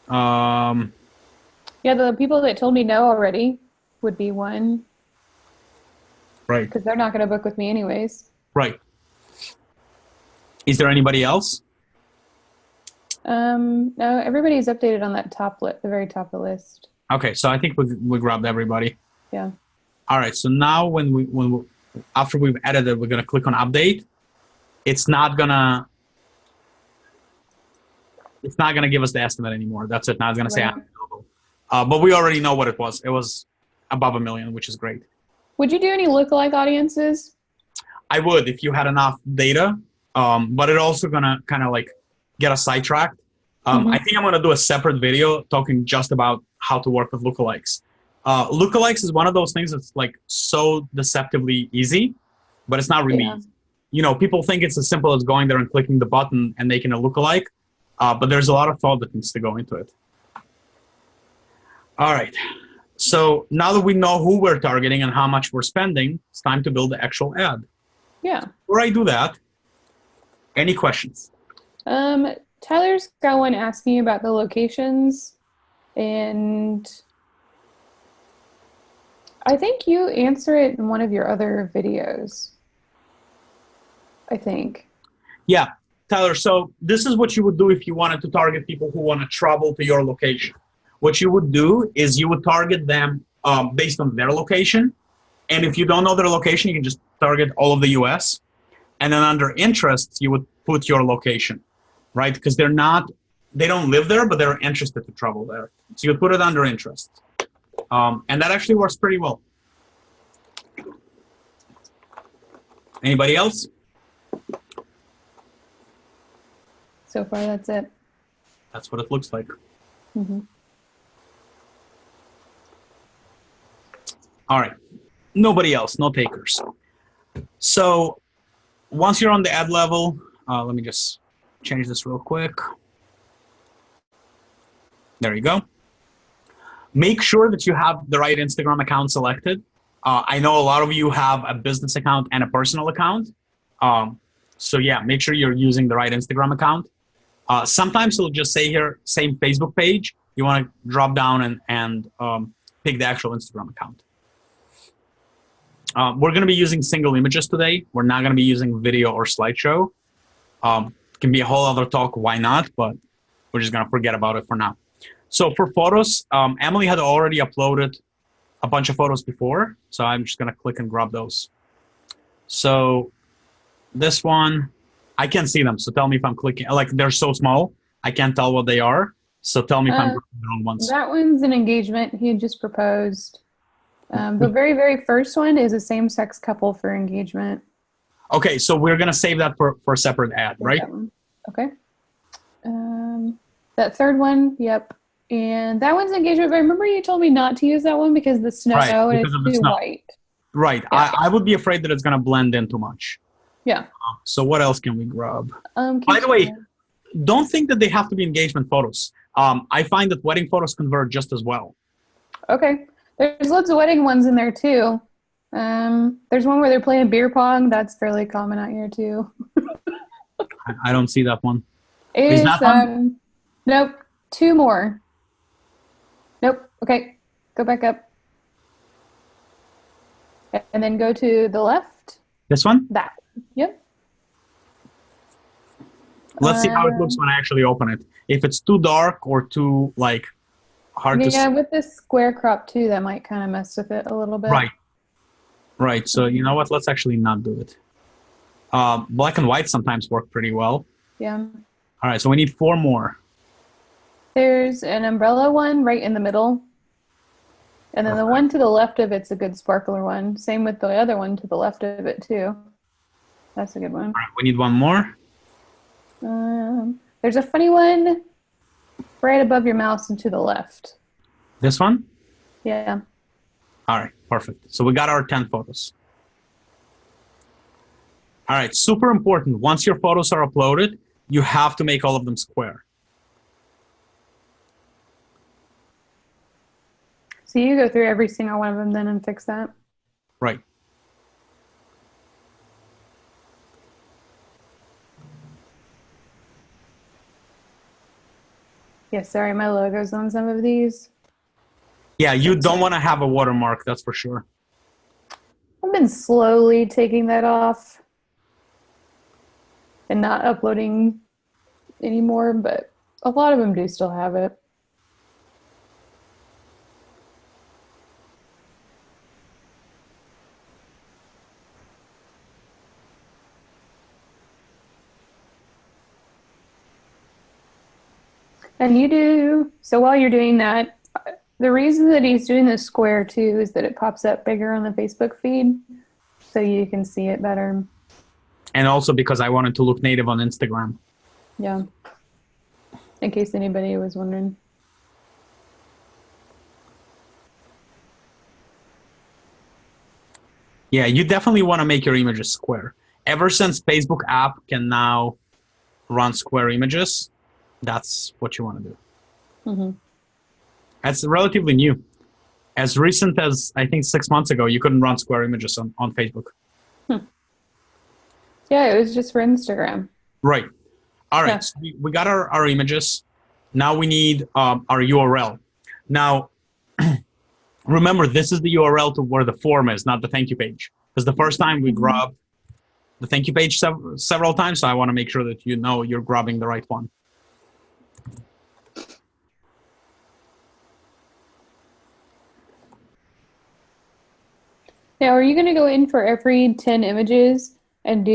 Yeah, the people that told me no already would be one. Right. Because they're not going to book with me anyways. Right. Is there anybody else? No, everybody's updated on that top list, the very top of the list. Okay, so I think we grabbed everybody. Yeah. All right, so now after we've edited, we're gonna click on update. It's not gonna give us the estimate anymore. That's it. Now it's gonna say unavailable. But we already know what it was. It was above 1 million, which is great. Would you do any lookalike audiences? I would if you had enough data, but it also gonna kind of like get us sidetracked. I think I'm gonna do a separate video talking just about how to work with lookalikes. Lookalikes is one of those things that's like so deceptively easy, but it's not really easy. You know, people think it's as simple as going there and clicking the button and making a lookalike, but there's a lot of thought that needs to go into it. All right. So now that we know who we're targeting and how much we're spending, it's time to build the actual ad. Yeah. Before I do that, any questions? Tyler's got one asking about the locations, and I think you answer it in one of your other videos. I think. Yeah, Tyler, so this is what you would do if you wanted to target people who want to travel to your location. What you would do is you would target them based on their location. And if you don't know their location, you can just target all of the US. And then under interests, you would put your location, right? Because they don't live there, but they're interested to travel there. So you would put it under interests. And that actually works pretty well. Anybody else? So far, that's it. That's what it looks like. All right. Nobody else, no takers. So once you're on the ad level, let me just change this real quick. There you go. Make sure that you have the right Instagram account selected. I know a lot of you have a business account and a personal account. So yeah, make sure you're using the right Instagram account. Sometimes it'll just say here, same Facebook page. You want to drop down and pick the actual Instagram account. We're going to be using single images today. We're not going to be using video or slideshow. Can be a whole other talk, why not? But we're just going to forget about it for now. So for photos, Emily had already uploaded a bunch of photos before. So I'm just going to click and grab those. So this one, I can't see them. So tell me if I'm clicking. Like they're so small, I can't tell what they are. So tell me if I'm grabbing the wrong ones. That one's an engagement he had just proposed. The very, very first one is a same-sex couple for engagement. Okay, so we're going to save that for a separate ad, right? Okay. That third one, yep. And that one's engagement, but I remember you told me not to use that one because of the snow and it's too white. Right. Yeah. I would be afraid that it's going to blend in too much. Yeah. So what else can we grab? By the way, don't think that they have to be engagement photos. I find that wedding photos convert just as well. Okay. There's loads of wedding ones in there too. There's one where they're playing beer pong. That's fairly common out here too. I don't see that one. Is that one? Nope. Two more. Nope. Okay. Go back up. And then go to the left. This one? That. Yep. Let's see how it looks when I actually open it. If it's too dark or too like hard to see. Yeah, with this square crop too, that might kind of mess with it a little bit. Right. Right. So you know what? Let's actually not do it. Black and white sometimes work pretty well. Yeah. All right. So we need 4 more. There's an umbrella one right in the middle. And then the one to the left of it's a good sparkler one. Same with the other one to the left of it too. That's a good one. All right. We need 1 more. There's a funny one right above your mouse and to the left. This one? Yeah. All right. Perfect. So we got our 10 photos. All right. Super important. Once your photos are uploaded, you have to make all of them square. So you go through every single one of them then and fix that? Right. Yeah, sorry, my logo's on some of these. Yeah, you don't want to have a watermark, that's for sure. I've been slowly taking that off and not uploading anymore, but a lot of them do still have it. And you do, so while you're doing that, the reason that he's doing the square too is that it pops up bigger on the Facebook feed so you can see it better. And also because I wanted to look native on Instagram. Yeah. In case anybody was wondering. Yeah, you definitely want to make your images square. Ever since Facebook app can now run square images, that's what you want to do. Mm-hmm. That's relatively new. As recent as, I think, 6 months ago, you couldn't run square images on Facebook. Yeah, it was just for Instagram. Right. All right. Yeah. So we got our images. Now we need our URL. Now, remember, this is the URL to where the form is, not the thank you page. Because the first time we grabbed the thank you page several times, so I want to make sure that you know you're grabbing the right one. Now, are you going to go in for every 10 images and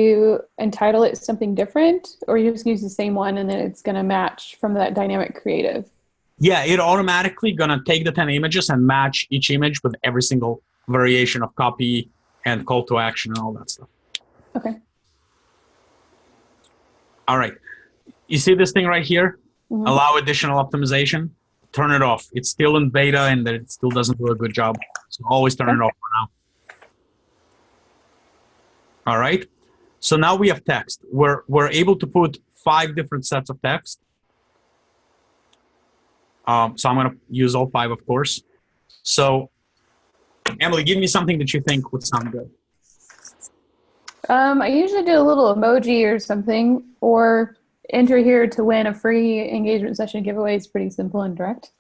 title it something different, or you just use the same one and then it's going to match from that dynamic creative? Yeah, it automatically gonna take the 10 images and match each image with every single variation of copy and call to action and all that stuff. Okay. All right. You see this thing right here? Mm-hmm. Allow additional optimization. Turn it off. It's still in beta and it still doesn't do a good job. So always turn it off for now. All right. So now we have text. We're able to put 5 different sets of text. So I'm going to use all 5, of course. So, Emily, give me something that you think would sound good. I usually do a little emoji or something, or enter here to win a free engagement session giveaway. It's pretty simple and direct.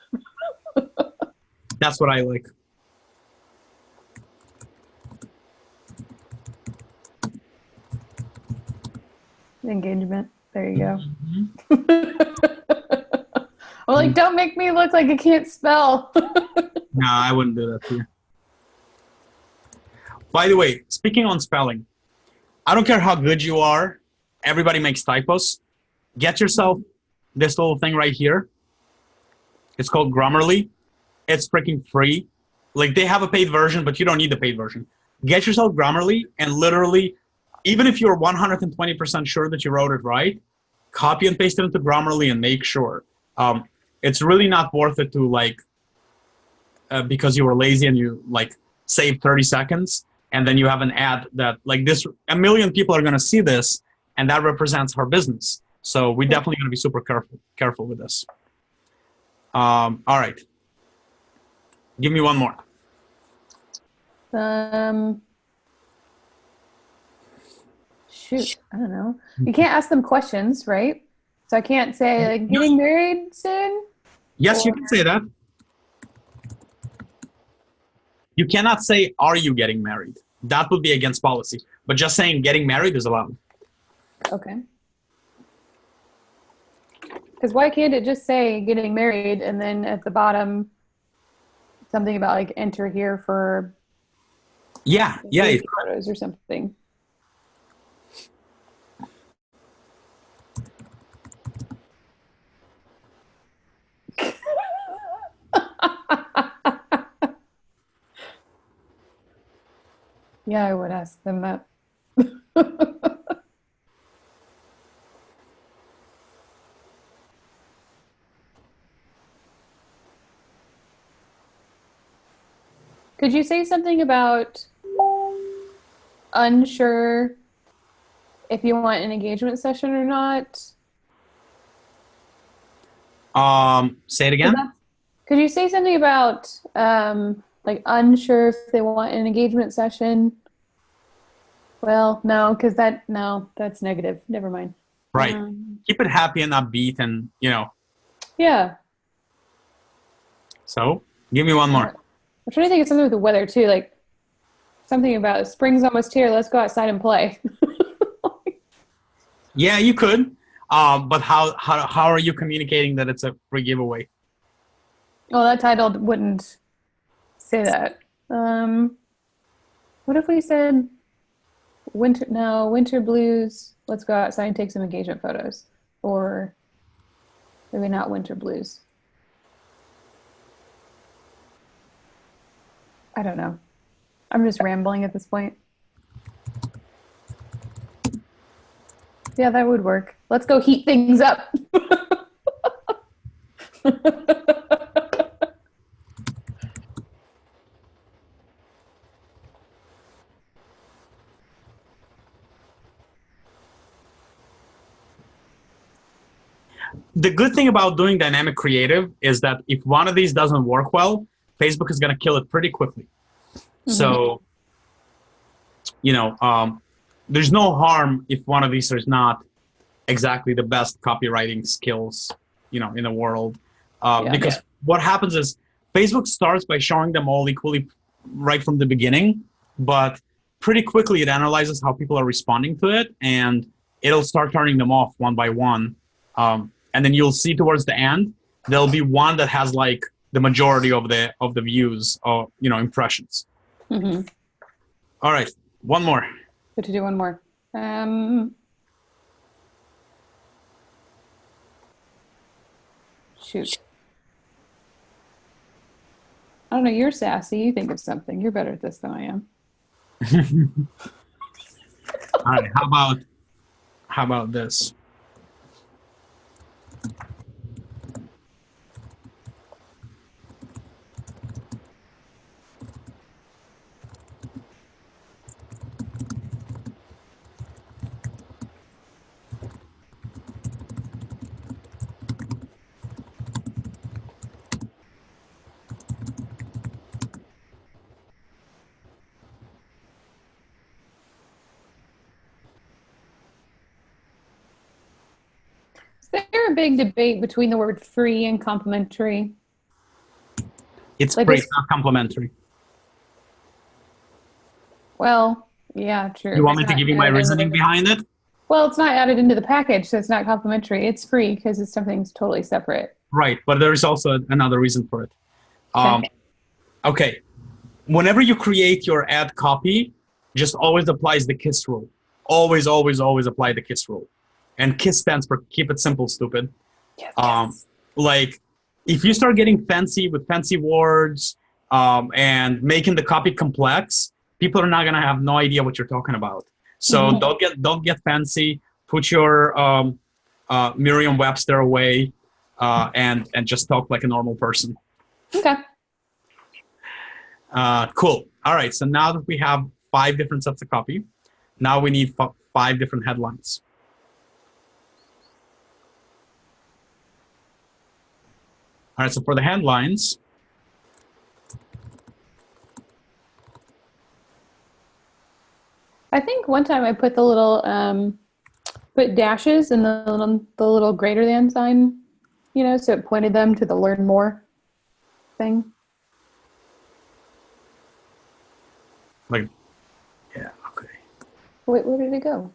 That's what I like. Engagement. There you go. I'm like, don't make me look like I can't spell. No, I wouldn't do that to you. By the way, speaking on spelling, I don't care how good you are. Everybody makes typos. Get yourself this little thing right here. It's called Grammarly. It's freaking free. Like, they have a paid version, but you don't need the paid version. Get yourself Grammarly and literally, even if you're 120% sure that you wrote it right, copy and paste it into Grammarly and make sure. It's really not worth it to because you were lazy and you save 30 seconds and then you have an ad that this, 1 million people are going to see this and that represents her business. So we definitely going to be super careful with this. All right. Give me one more. Shoot, I don't know. You can't ask them questions, right? So I can't say getting married soon? Yes, you can say that. You cannot say, are you getting married? That would be against policy. But just saying getting married is allowed. Okay. Because why can't it just say getting married and then at the bottom something about enter here for photos or something? Yeah, I would ask them that. Could you say something about unsure if you want an engagement session or not? Say it again. Could you say something about unsure if they want an engagement session? Well, no, because that's negative. Never mind. Right. Keep it happy and upbeat and, Yeah. So give me one more. I'm trying to think of something with the weather too, like something about spring's almost here. Let's go outside and play. Yeah, you could. But how are you communicating that it's a free giveaway? Well, that title wouldn't say that. What if we said winter blues, let's go outside and take some engagement photos. Or maybe not winter blues. I don't know. I'm just rambling at this point. Yeah, that would work. Let's go heat things up. The good thing about doing dynamic creative is that if one of these doesn't work well, Facebook is going to kill it pretty quickly. Mm-hmm. So, there's no harm if one of these is not exactly the best copywriting skills, in the world. Because what happens is Facebook starts by showing them all equally right from the beginning, but pretty quickly it analyzes how people are responding to it, and it'll start turning them off one by one. And then you'll see towards the end, there'll be one that has like the majority of the views or impressions. Mm-hmm. All right, one more. Good to do one more. Shoot. I don't know. You're sassy. You think of something. You're better at this than I am. All right. How about this? Is there a big debate between the word free and complimentary? It's like free, not complimentary. Well, yeah, true. You want me to give you my reasoning behind it? Well, it's not added into the package, so it's not complimentary. It's free because it's something totally separate. Right, but there is also another reason for it. Okay. Whenever you create your ad copy, just always applies the KISS rule. Always, always, always apply the KISS rule. And KISS stands for keep it simple, stupid. Yes. Like, if you start getting fancy with fancy words and making the copy complex, people are not gonna have no idea what you're talking about. So don't get fancy. Put your Merriam-Webster away and just talk like a normal person. Okay. Cool. All right. So now that we have 5 different sets of copy, now we need 5 different headlines. All right. So for the headlines, I think one time I put the little put dashes in the little greater than sign, so it pointed them to the learn more thing. Like, yeah, okay. Wait, where did it go?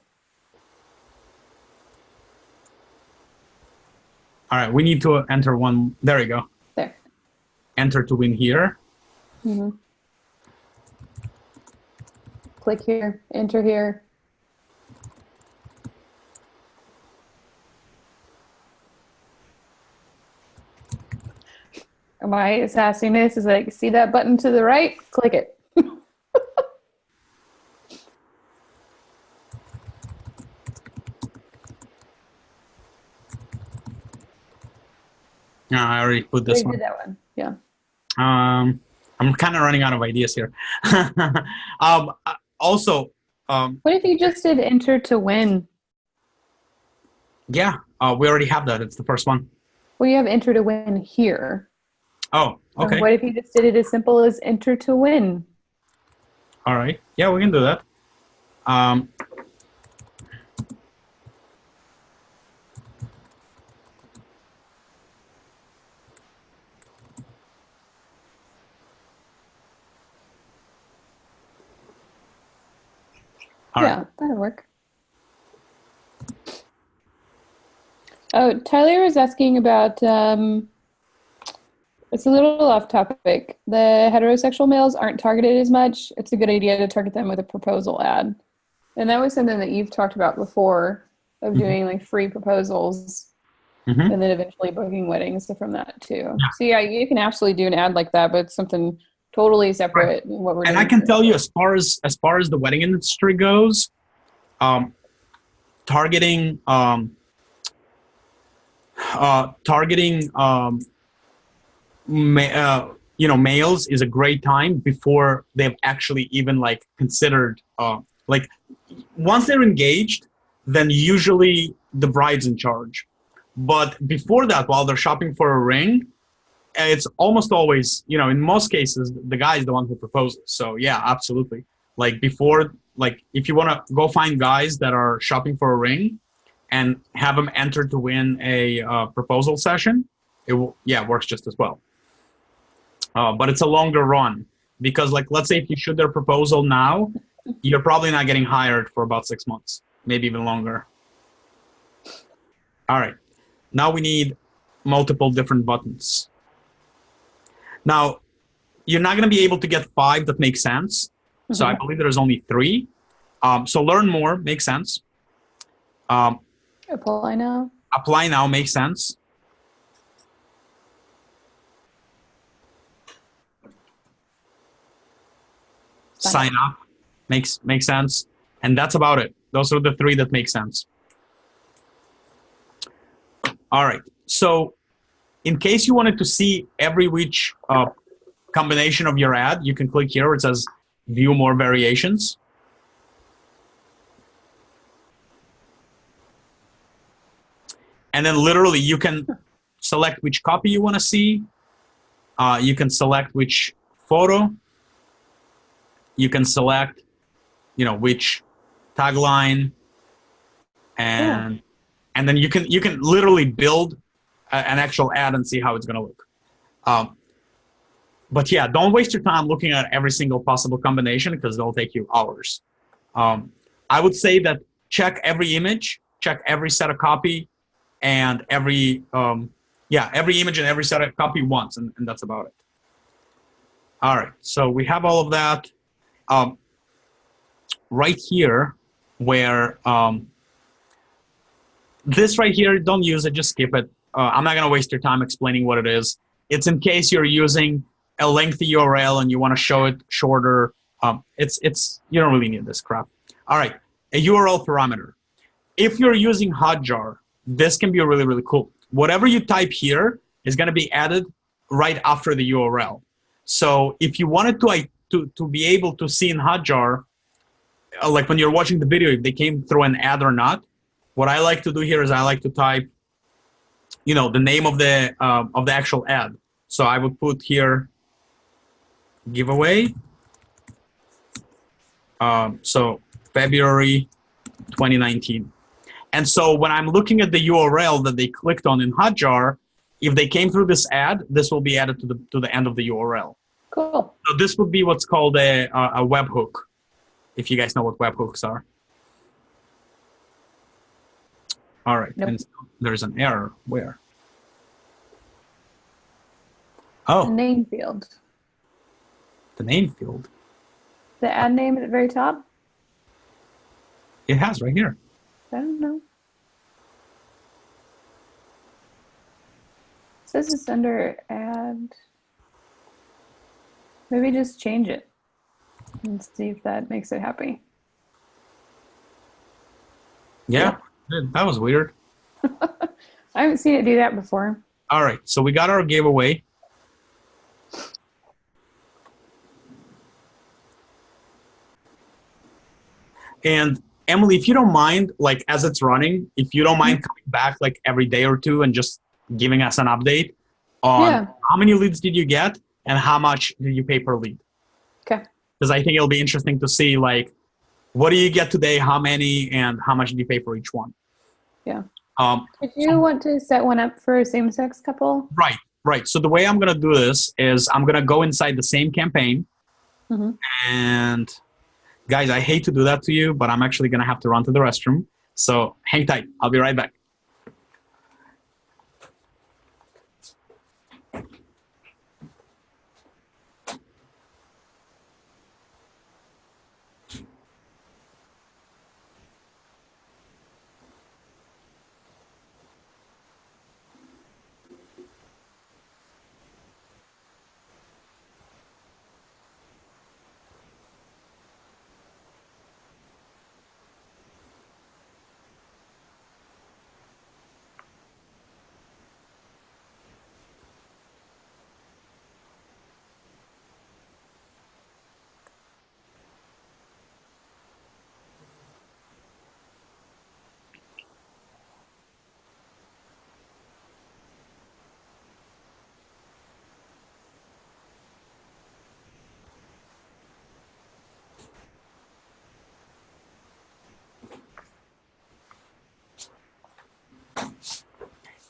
All right, we need to enter one. There you go. There. Enter to win here. Mm-hmm. Click here, enter here. My sassiness is like, see that button to the right? Click it. Yeah, I already put this one. Did that one. Yeah. I'm kind of running out of ideas here. Also, what if you just did enter to win? Yeah, we already have that. It's the first one. Well, you have enter to win here. Oh, okay. What if you just did it as simple as enter to win? All right. Yeah, we can do that. Yeah, that'll work. Oh, Tyler is asking about, it's a little off topic. The heterosexual males aren't targeted as much. It's a good idea to target them with a proposal ad. And that was something that you've talked about before, of doing like free proposals and then eventually booking weddings from that too. Yeah. So yeah, you can absolutely do an ad like that, but it's something totally separate. What we're And doing I can tell you, as far as the wedding industry goes, targeting males is a great time before they've actually even like considered like once they're engaged, then usually the bride's in charge. But before that, while they're shopping for a ring, it's almost always, in most cases, the guy is the one who proposes. So yeah, absolutely. Like before, like if you want to go find guys that are shopping for a ring and have them enter to win a proposal session, it works just as well. But it's a longer run because, like, let's say if you shoot their proposal now, you're probably not getting hired for about 6 months, maybe even longer. All right. Now we need multiple different buttons. Now, you're not going to be able to get 5 that make sense. So I believe there's only 3. So learn more makes sense. Apply now. Apply now makes sense. Sign up makes sense. And that's about it. Those are the 3 that make sense. All right. So in case you wanted to see every which combination of your ad, you can click here where it says view more variations. And then literally you can select which copy you want to see. You can select which photo. You can select, which tagline, and then you can literally build an actual ad and see how it's going to look. But yeah, don't waste your time looking at every single possible combination because they'll take you hours. I would say that check every image, check every set of copy, and every image and every set of copy once, and that's about it. All right, so we have all of that. Right here, where this right here, don't use it, just skip it. I'm not going to waste your time explaining what it is. It's in case you're using a lengthy URL and you want to show it shorter. You don't really need this crap. All right, a URL parameter. If you're using Hotjar, this can be really, really cool. Whatever you type here is going to be added right after the URL. So if you wanted to be able to see in Hotjar, like when you're watching the video, if they came through an ad or not, what I like to do here is I like to type, the name of the actual ad. So I would put here giveaway. So February 2019. And so when I'm looking at the URL that they clicked on in Hotjar, if they came through this ad, this will be added to the end of the URL. Cool. So this would be what's called a webhook, if you guys know what webhooks are. All right. Nope. And so there's an error. Where? Oh. The name field. The name field. The ad name at the very top? It has right here. I don't know. It says it's under ad. Maybe just change it and see if that makes it happy. Yeah, that was weird. I haven't seen it do that before. All right, so we got our giveaway. And Emily, if you don't mind, like as it's running, if you don't mind coming back like every day or two and just giving us an update on how many leads did you get and how much did you pay per lead? Okay. Because I think it'll be interesting to see like, what do you get today, how many, and how much did you pay for each one? Yeah. If you want to set one up for a same-sex couple? Right. So the way I'm going to do this is I'm going to go inside the same campaign and Guys, I hate to do that to you, but I'm actually going to have to run to the restroom. So hang tight. I'll be right back.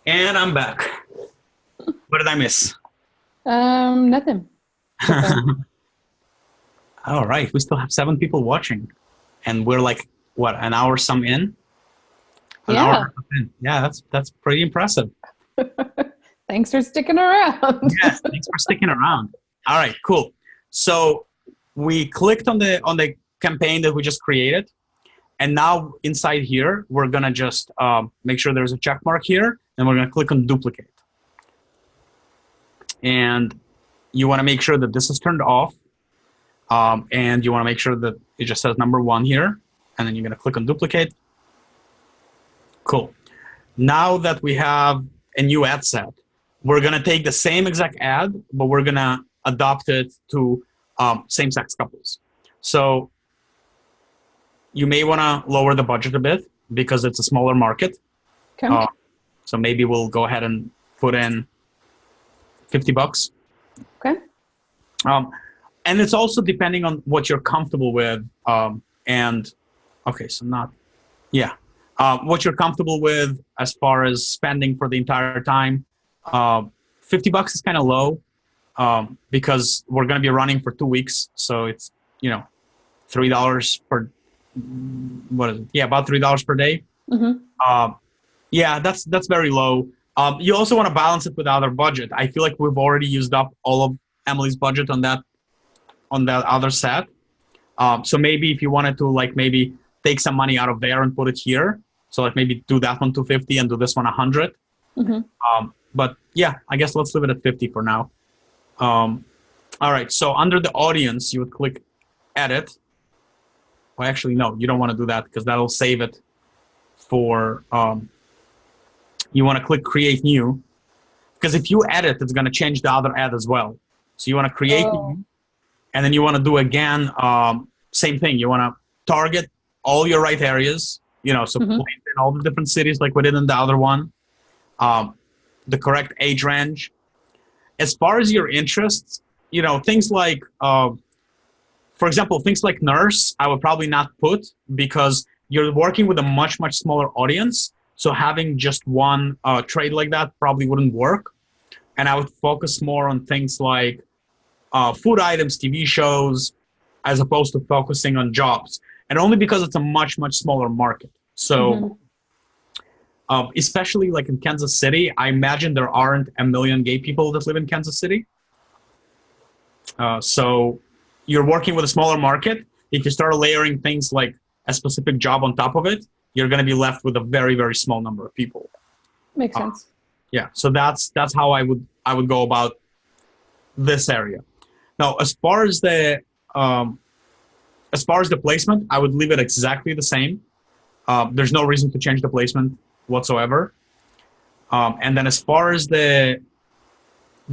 And I'm back. What did I miss? Nothing. All right. We still have 7 people watching. And we're like, what, an hour some in? An hour in. Yeah, that's pretty impressive. Thanks for sticking around. Yes, thanks for sticking around. All right, cool. So we clicked on the campaign that we just created. And now inside here, we're going to just make sure there's a check mark here. And we're going to click on duplicate. And you want to make sure that this is turned off. And you want to make sure that it just says number 1 here. And then you're going to click on duplicate. Cool. Now that we have a new ad set, we're going to take the same exact ad, but we're going to adopt it to same-sex couples. So you may want to lower the budget a bit because it's a smaller market. Okay. So maybe we'll go ahead and put in $50. Okay. And it's also depending on what you're comfortable with. What you're comfortable with as far as spending for the entire time. $50 is kind of low because we're going to be running for 2 weeks. So it's, $3 per, what is it? Yeah, about $3 per day. Mm-hmm. That's very low. You also want to balance it with other budget. I feel like we've already used up all of Emily's budget on that other set. So maybe if you wanted to maybe take some money out of there and put it here. So maybe do that one $250 and do this one $100. Mm-hmm. But yeah, I guess let's leave it at 50 for now. All right. So under the audience, you would click edit. Well, actually, no, you don't want to do that because that'll save it for, you want to click create new because if you edit, it's going to change the other ad as well. So you want to create new and then you want to do again, same thing. You want to target all your right areas, so Mm-hmm. place in all the different cities like we did in the other one, the correct age range. As far as your interests, things like, for example, things like nurse, I would probably not put because you're working with a much, much smaller audience. So having just one trade like that probably wouldn't work. And I would focus more on things like food items, TV shows, as opposed to focusing on jobs. And only because it's a much, much smaller market. So especially in Kansas City, I imagine there aren't a million gay people that live in Kansas City. So you're working with a smaller market. If you start layering things like a specific job on top of it, you're going to be left with a very, very small number of people. Makes sense. Yeah. So that's how I would go about this area. Now, as far as the placement, I would leave it exactly the same. There's no reason to change the placement whatsoever. And then as far as the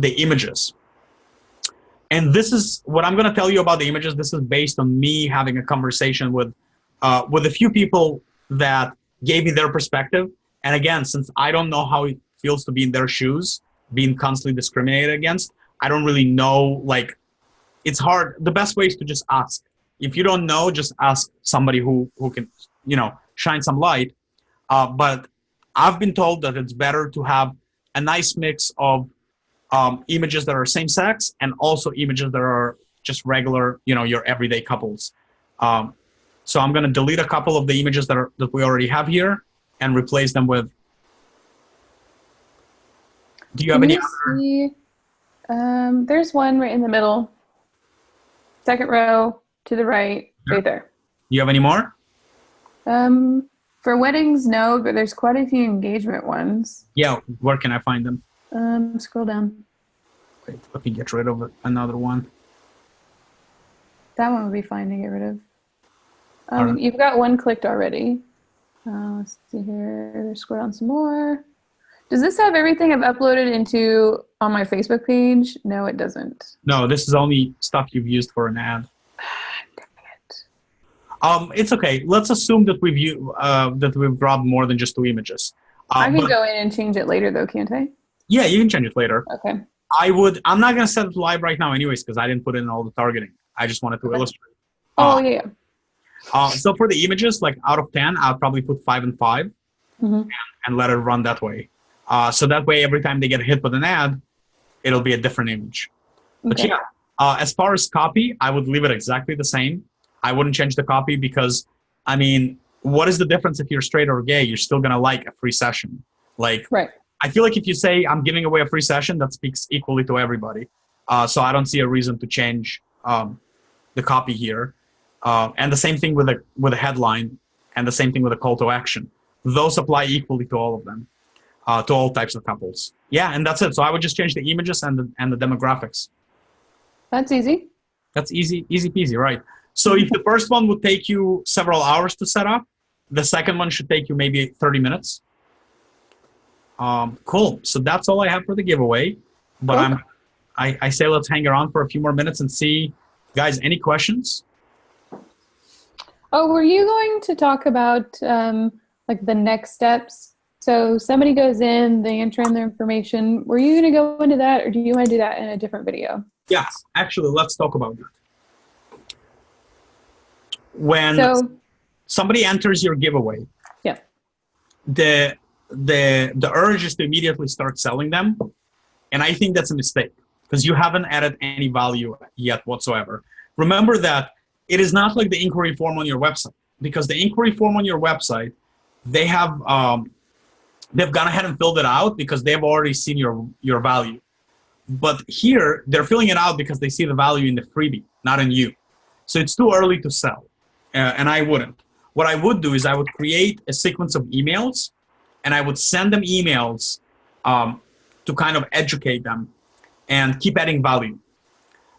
images, and this is what I'm going to tell you about the images. This is based on me having a conversation with a few people that gave me their perspective. And again, since I don't know how it feels to be in their shoes, being constantly discriminated against, I don't really know, it's hard. The best way is to just ask. If you don't know, just ask somebody who can, shine some light. But I've been told that it's better to have a nice mix of images that are same sex and also images that are just regular, your everyday couples. So I'm going to delete a couple of the images that we already have here and replace them with. Do you have any other? There's one right in the middle. Second row to the right, right there. Do you have any more? For weddings, no, but there's quite a few engagement ones. Yeah, where can I find them? Scroll down. Wait, let me get rid of another one. That one would be fine to get rid of. Right. You've got one clicked already. Let's see here. Scroll down some more. Does this have everything I've uploaded on my Facebook page? No, it doesn't. No, this is only stuff you've used for an ad. Dang it. It's okay. Let's assume that we've grabbed more than just 2 images. I can go in and change it later, though, can't I? Yeah, you can change it later. Okay. I'm not going to set it live right now anyways because I didn't put in all the targeting. I just wanted to illustrate. Yeah. So for the images, like out of 10, I'll probably put 5 and 5 and let it run that way. So that way, every time they get hit with an ad, it'll be a different image. But yeah, as far as copy, I would leave it exactly the same. I wouldn't change the copy because, I mean, what is the difference if you're straight or gay? You're still going to like a free session. Like, right. I feel like if you say I'm giving away a free session, that speaks equally to everybody. So I don't see a reason to change the copy here. And the same thing with a headline and the same thing with a call to action. Those apply equally to all of them, to all types of couples. Yeah, and that's it. So I would just change the images and the demographics. That's easy. That's easy peasy, right? So if the first one would take you several hours to set up, the second one should take you maybe 30 minutes. Cool. So that's all I have for the giveaway. But I say let's hang around for a few more minutes and see. Guys, any questions? Oh, were you going to talk about like the next steps? So somebody goes in, they enter in their information. Were you going to go into that, or do you want to do that in a different video? Yeah, actually, let's talk about that. When somebody enters your giveaway, the urge is to immediately start selling them, and I think that's a mistake because you haven't added any value yet whatsoever. Remember that it is not like the inquiry form on your website, because the inquiry form on your website, they have they've gone ahead and filled it out because they've already seen your value. But here, they're filling it out because they see the value in the freebie, not in you. So it's too early to sell, and I wouldn't. What I would do is I would create a sequence of emails, and I would send them emails to kind of educate them and keep adding value.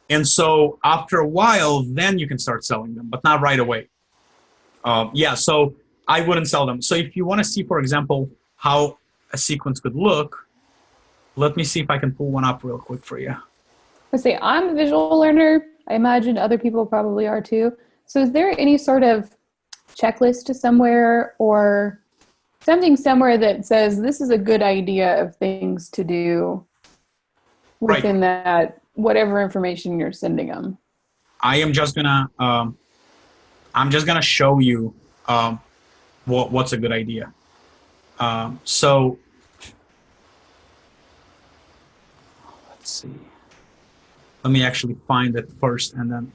And so after a while, then you can start selling them, but not right away. So I wouldn't sell them. So if you want to see, for example, how a sequence could look, let me see if I can pull one up real quick for you. Let's say I'm a visual learner. I imagine other people probably are too. So is there any sort of checklist somewhere or something somewhere that says this is a good idea of things to do within that, whatever information you're sending them? I'm just gonna show you what's a good idea. So let's see. Let me actually find it first and then.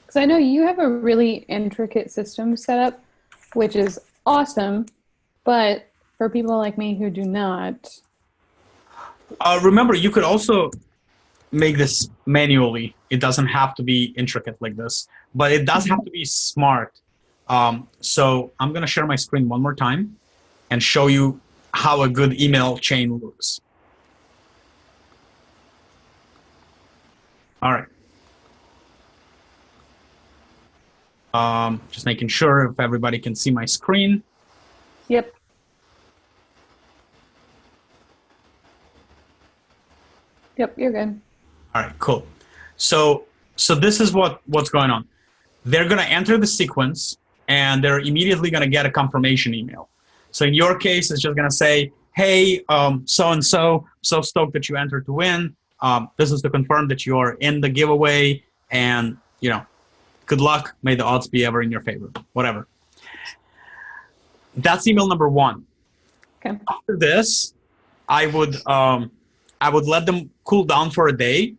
Because I know you have a really intricate system set up, which is awesome, but for people like me who do not. Remember, you could also make this manually. It doesn't have to be intricate like this, but it does have to be smart. So I'm going to share my screen one more time and show you how a good email chain looks. All right. Just making sure if everybody can see my screen. Yep. Yep, you're good. All right, cool. So this is what's going on. They're going to enter the sequence, and they're immediately going to get a confirmation email. So in your case, it's just going to say, hey, so-and-so, so stoked that you entered to win. This is to confirm that you're in the giveaway, and, good luck. May the odds be ever in your favor, whatever. That's email number 1. Okay. After this, I would let them cool down for a day,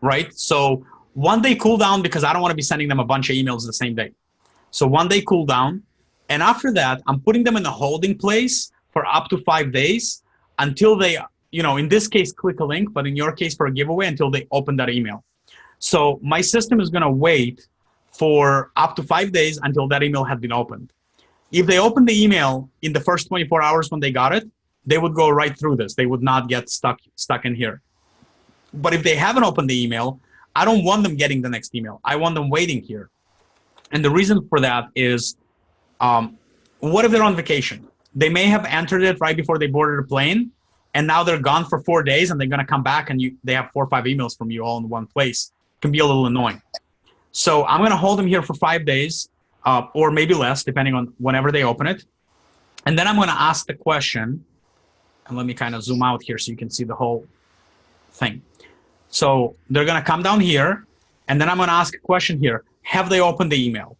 right? So 1 day cool down because I don't want to be sending them a bunch of emails the same day. So 1 day cool down. And after that, I'm putting them in a holding place for up to 5 days until they, in this case, click a link, but in your case for a giveaway, until they open that email. So my system is going to wait for up to 5 days until that email had been opened. If they open the email in the first 24 hours when they got it, they would go right through this. They would not get stuck in here. But if they haven't opened the email, I don't want them getting the next email. I want them waiting here. And the reason for that is, what if they're on vacation? They may have entered it right before they boarded a plane, and now they're gone for 4 days, and they're going to come back, and they have 4 or 5 emails from you all in one place. It can be a little annoying. So I'm going to hold them here for 5 days, or maybe less, depending on whenever they open it. And then I'm going to ask the question, and let me kind of zoom out here so you can see the whole thing. So they're going to come down here, and then I'm going to ask a question here. Have they opened the email?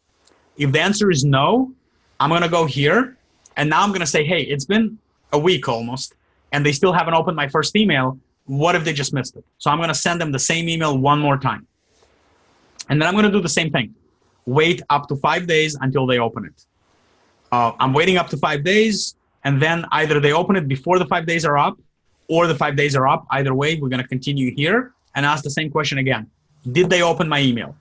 If the answer is no, I'm going to go here, and now I'm going to say, hey, it's been a week almost, and they still haven't opened my first email. What if they just missed it? So I'm going to send them the same email one more time. And then I'm going to do the same thing. Wait up to 5 days until they open it. I'm waiting up to 5 days, and then either they open it before the 5 days are up, or the 5 days are up. Either way, we're going to continue here and ask the same question again. Did they open my email?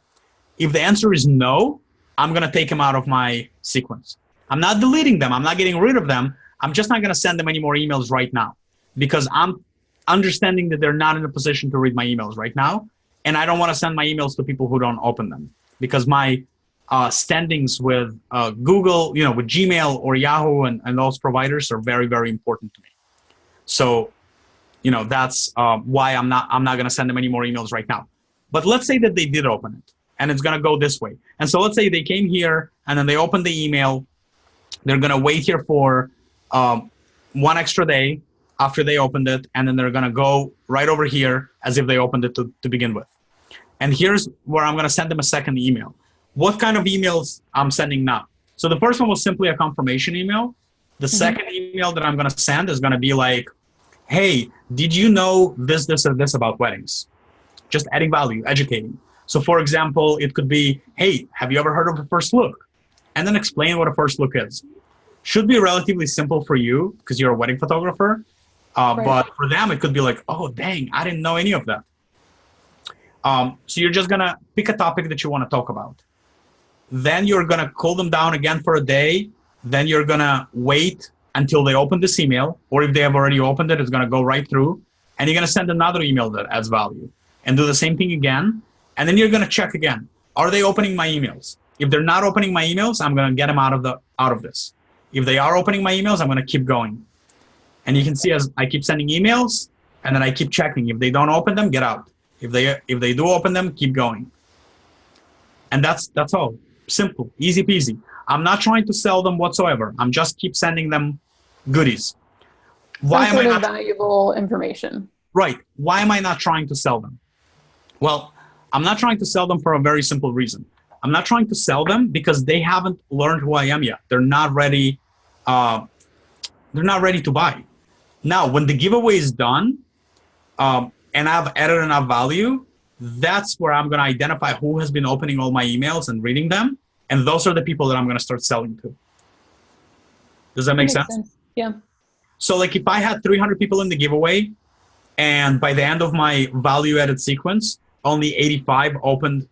If the answer is no, I'm going to take them out of my sequence. I'm not deleting them. I'm not getting rid of them. I'm just not going to send them any more emails right now because I'm understanding that they're not in a position to read my emails right now. And I don't want to send my emails to people who don't open them because my standings with Google, with Gmail or Yahoo and those providers are very, very important to me. So, that's why I'm not going to send them any more emails right now. But let's say that they did open it, and it's going to go this way. And so let's say they came here, and then they opened the email. They're going to wait here for 1 extra day after they opened it, and then they're going to go right over here as if they opened it to begin with. And here's where I'm going to send them a second email. What kind of emails I'm sending now? So the first one was simply a confirmation email. The second email that I'm going to send is going to be like, hey, did you know this, or this about weddings? Just adding value, educating. So for example, it could be, hey, have you ever heard of a first look? And then explain what a first look is. Should be relatively simple for you because you're a wedding photographer. Right. But for them, it could be like, oh, dang, I didn't know any of that. So you're just going to pick a topic that you want to talk about. Then you're going to cool them down again for a day. Then you're going to wait until they open this email. Or if they have already opened it, it's going to go right through. And you're going to send another email that adds value. And do the same thing again. And then you're going to check again. Are they opening my emails? If they're not opening my emails, I'm going to get them out of this. If they are opening my emails, I'm going to keep going. And you can see as I keep sending emails, and then I keep checking. If they don't open them, get out. If they do open them, keep going. And that's all. Simple, easy peasy. I'm not trying to sell them whatsoever. I'm just keep sending them goodies. Why am I not valuable information? Right. Why am I not trying to sell them? Well, I'm not trying to sell them for a very simple reason. I'm not trying to sell them because they haven't learned who I am yet. They're not ready. They're not ready to buy. Now, when the giveaway is done, and I've added enough value, that's where I'm going to identify who has been opening all my emails and reading them. And those are the people that I'm going to start selling to. Does that make sense? Yeah. So like if I had 300 people in the giveaway, and by the end of my value-added sequence, only 85 opened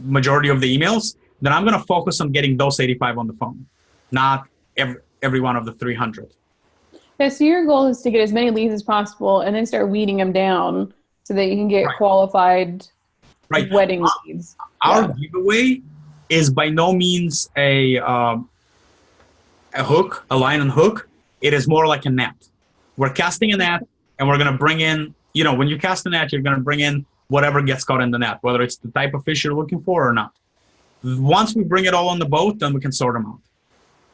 majority of the emails, then I'm going to focus on getting those 85 on the phone, not every one of the 300. Yeah, so your goal is to get as many leads as possible and then start weeding them down so that you can get qualified wedding leads. Our giveaway is by no means a hook, a line and hook. It is more like a net. We're casting a net, and we're going to bring in, when you cast a net, you're going to bring in whatever gets caught in the net, whether it's the type of fish you're looking for or not. Once we bring it all on the boat, then we can sort them out.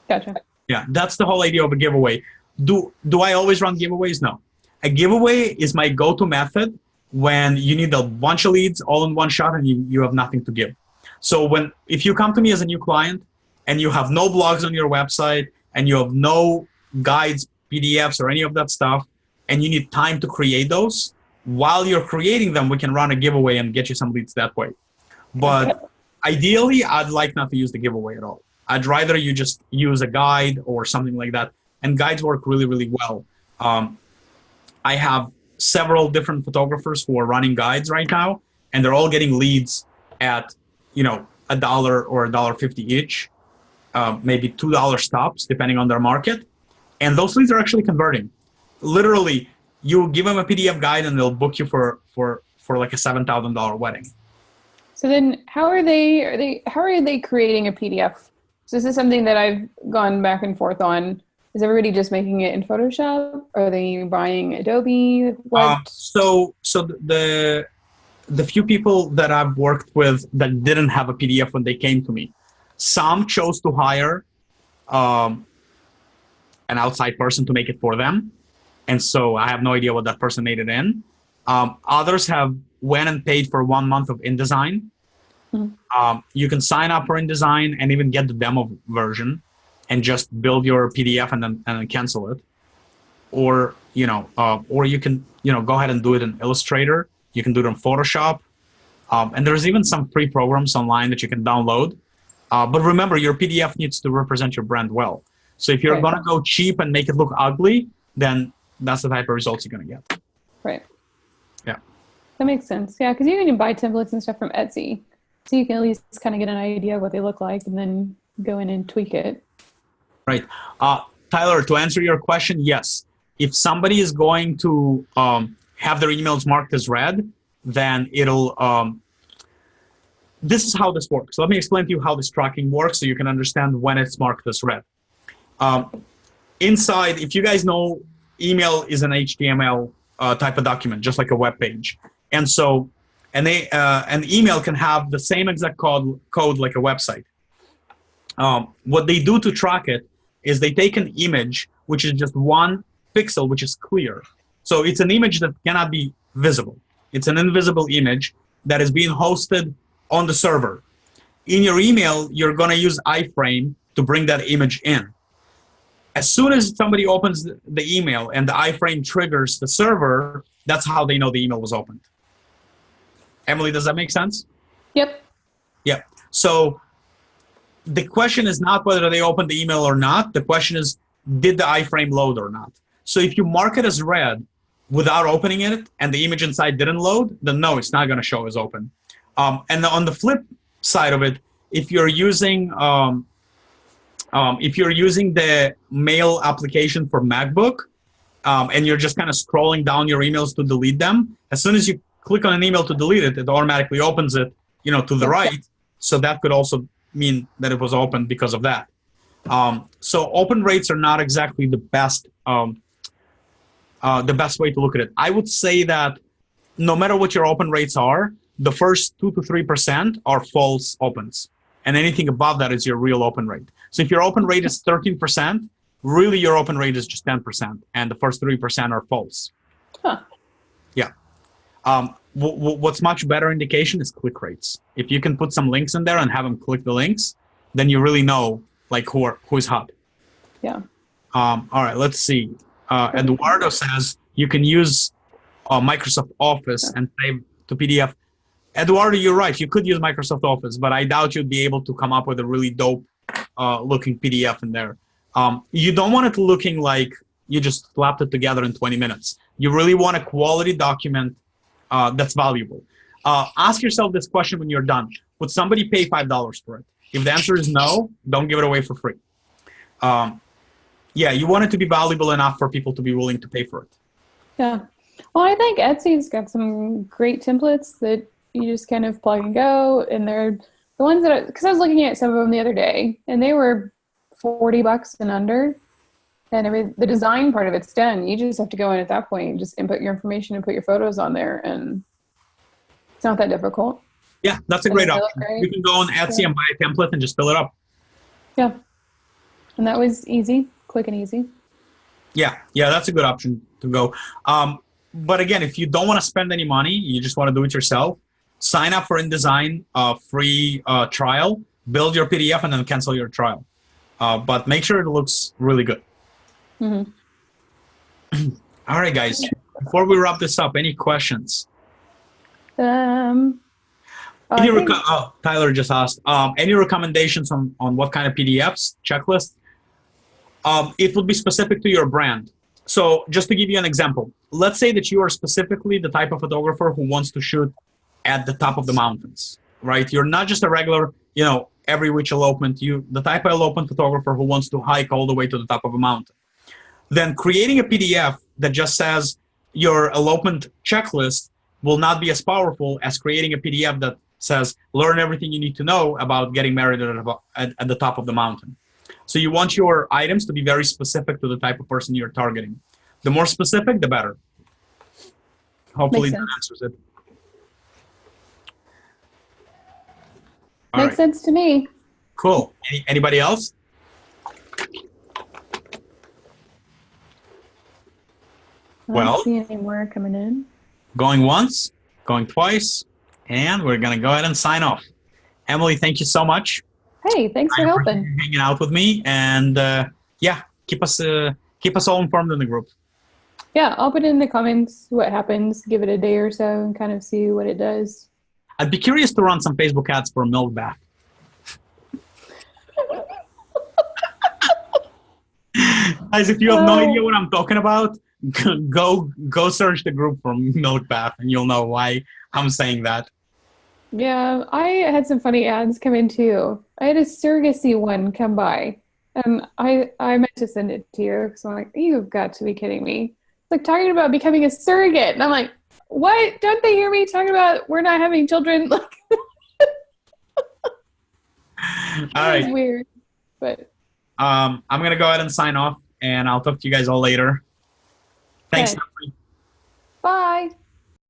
Gotcha. Yeah, that's the whole idea of a giveaway. Do I always run giveaways? No. A giveaway is my go-to method when you need a bunch of leads all in one shot and you have nothing to give. So if you come to me as a new client and you have no blogs on your website and you have no guides PDFs or any of that stuff, and you need time to create those, while you're creating them, we can run a giveaway and get you some leads that way. But ideally, I'd like not to use the giveaway at all. I'd rather you just use a guide or something like that. And guides work really, really well. I have several different photographers who are running guides right now, and they're all getting leads at, $1 or $1.50 each, maybe $2 tops, depending on their market. And those leads are actually converting. Literally, you give them a PDF guide and they'll book you for like a $7,000 wedding. So then how are they creating a PDF? So this is something that I've gone back and forth on. Is everybody just making it in Photoshop? Are they buying Adobe? So the few people that I've worked with that didn't have a PDF when they came to me, some chose to hire an outside person to make it for them. And so I have no idea what that person made it in. Others have went and paid for 1 month of InDesign. Mm-hmm. You can sign up for InDesign and even get the demo version and just build your PDF and then cancel it. Or you can go ahead and do it in Illustrator. You can do it in Photoshop. And there's even some free programs online that you can download. But remember, your PDF needs to represent your brand well. So if you're going to go cheap and make it look ugly, then that's the type of results you're going to get. Right. Yeah. That makes sense. Yeah, because you can buy templates and stuff from Etsy. So you can at least kind of get an idea of what they look like and then go in and tweak it. Right. Tyler, to answer your question, yes. If somebody is going to have their emails marked as read, then it'll... this is how this works. Let me explain to you how this tracking works so you can understand when it's marked as read. Inside, if you guys know, email is an HTML type of document, just like a web page. And so an email can have the same exact code like a website. What they do to track it is they take an image, which is just one pixel, which is clear. So it's an image that cannot be visible. It's an invisible image that is being hosted on the server. In your email, you're going to use iframe to bring that image in. As soon as somebody opens the email and the iframe triggers the server, that's how they know the email was opened. Emily, does that make sense? Yep. Yep. So the question is not whether they opened the email or not. The question is, did the iframe load or not? So if you mark it as read without opening it and the image inside didn't load, then no, it's not going to show as open. And on the flip side of it, if you're using the mail application for MacBook, and you're just kind of scrolling down your emails to delete them, as soon as you click on an email to delete it, it automatically opens it, to the right. So that could also mean that it was opened because of that. So open rates are not exactly the best way to look at it. I would say that no matter what your open rates are, the first 2 to 3% are false opens. And anything above that is your real open rate. So if your open rate is 13%, really your open rate is just 10%. And the first 3% are false. Huh. Yeah. What's much better indication is click rates. If you can put some links in there and have them click the links, then you really know who's hot. Yeah. All right, let's see. Eduardo says you can use Microsoft Office and save to PDF. Eduardo, you're right. You could use Microsoft Office, but I doubt you'd be able to come up with a really dope looking PDF in there. You don't want it looking like you just slapped it together in 20 minutes. You really want a quality document that's valuable. Ask yourself this question when you're done. Would somebody pay $5 for it? If the answer is no, don't give it away for free. Yeah, you want it to be valuable enough for people to be willing to pay for it. Yeah. Well, I think Etsy's got some great templates that you just kind of plug and go, and they're the ones that, because I was looking at some of them the other day, and they were $40 and under, and the design part of it's done. You just have to go in at that point and just input your information and put your photos on there, and it's not that difficult. Yeah, that's a great option. You can go on Etsy and buy a template and just fill it up. Yeah, and that was easy, quick and easy. Yeah, that's a good option to go. But again, if you don't want to spend any money, you just want to do it yourself, sign up for InDesign, free trial, build your PDF, and then cancel your trial. But make sure it looks really good. Mm-hmm. All right, guys. Before we wrap this up, any questions? Tyler just asked. Any recommendations on what kind of PDFs checklist? It would be specific to your brand. So just to give you an example, let's say that you are specifically the type of photographer who wants to shoot at the top of the mountains, right? You're not just a regular, every which elopement. The type of elopement photographer who wants to hike all the way to the top of a mountain. Then creating a PDF that just says your elopement checklist will not be as powerful as creating a PDF that says learn everything you need to know about getting married at the top of the mountain. So you want your items to be very specific to the type of person you're targeting. The more specific, the better. Hopefully that answers it. Makes sense to me. Cool. Anybody else? I don't see any more coming in. Going once, going twice, and we're going to go ahead and sign off. Emily, thank you so much. Hey, thanks for helping. Hanging out with me, and keep us all informed in the group. Yeah, I'll put in the comments what happens, give it a day or so, and kind of see what it does. I'd be curious to run some Facebook ads for a milk bath. Guys, if you have no idea what I'm talking about, go search the group for milk bath, and you'll know why I'm saying that. Yeah, I had some funny ads come in too. I had a surrogacy one come by, and I meant to send it to you, so I'm like, you've got to be kidding me. It's like talking about becoming a surrogate, and I'm like, what? Don't they hear me talking about we're not having children? All right. It's weird, but I'm gonna go ahead and sign off, and I'll talk to you guys all later. Thanks. Okay. Bye.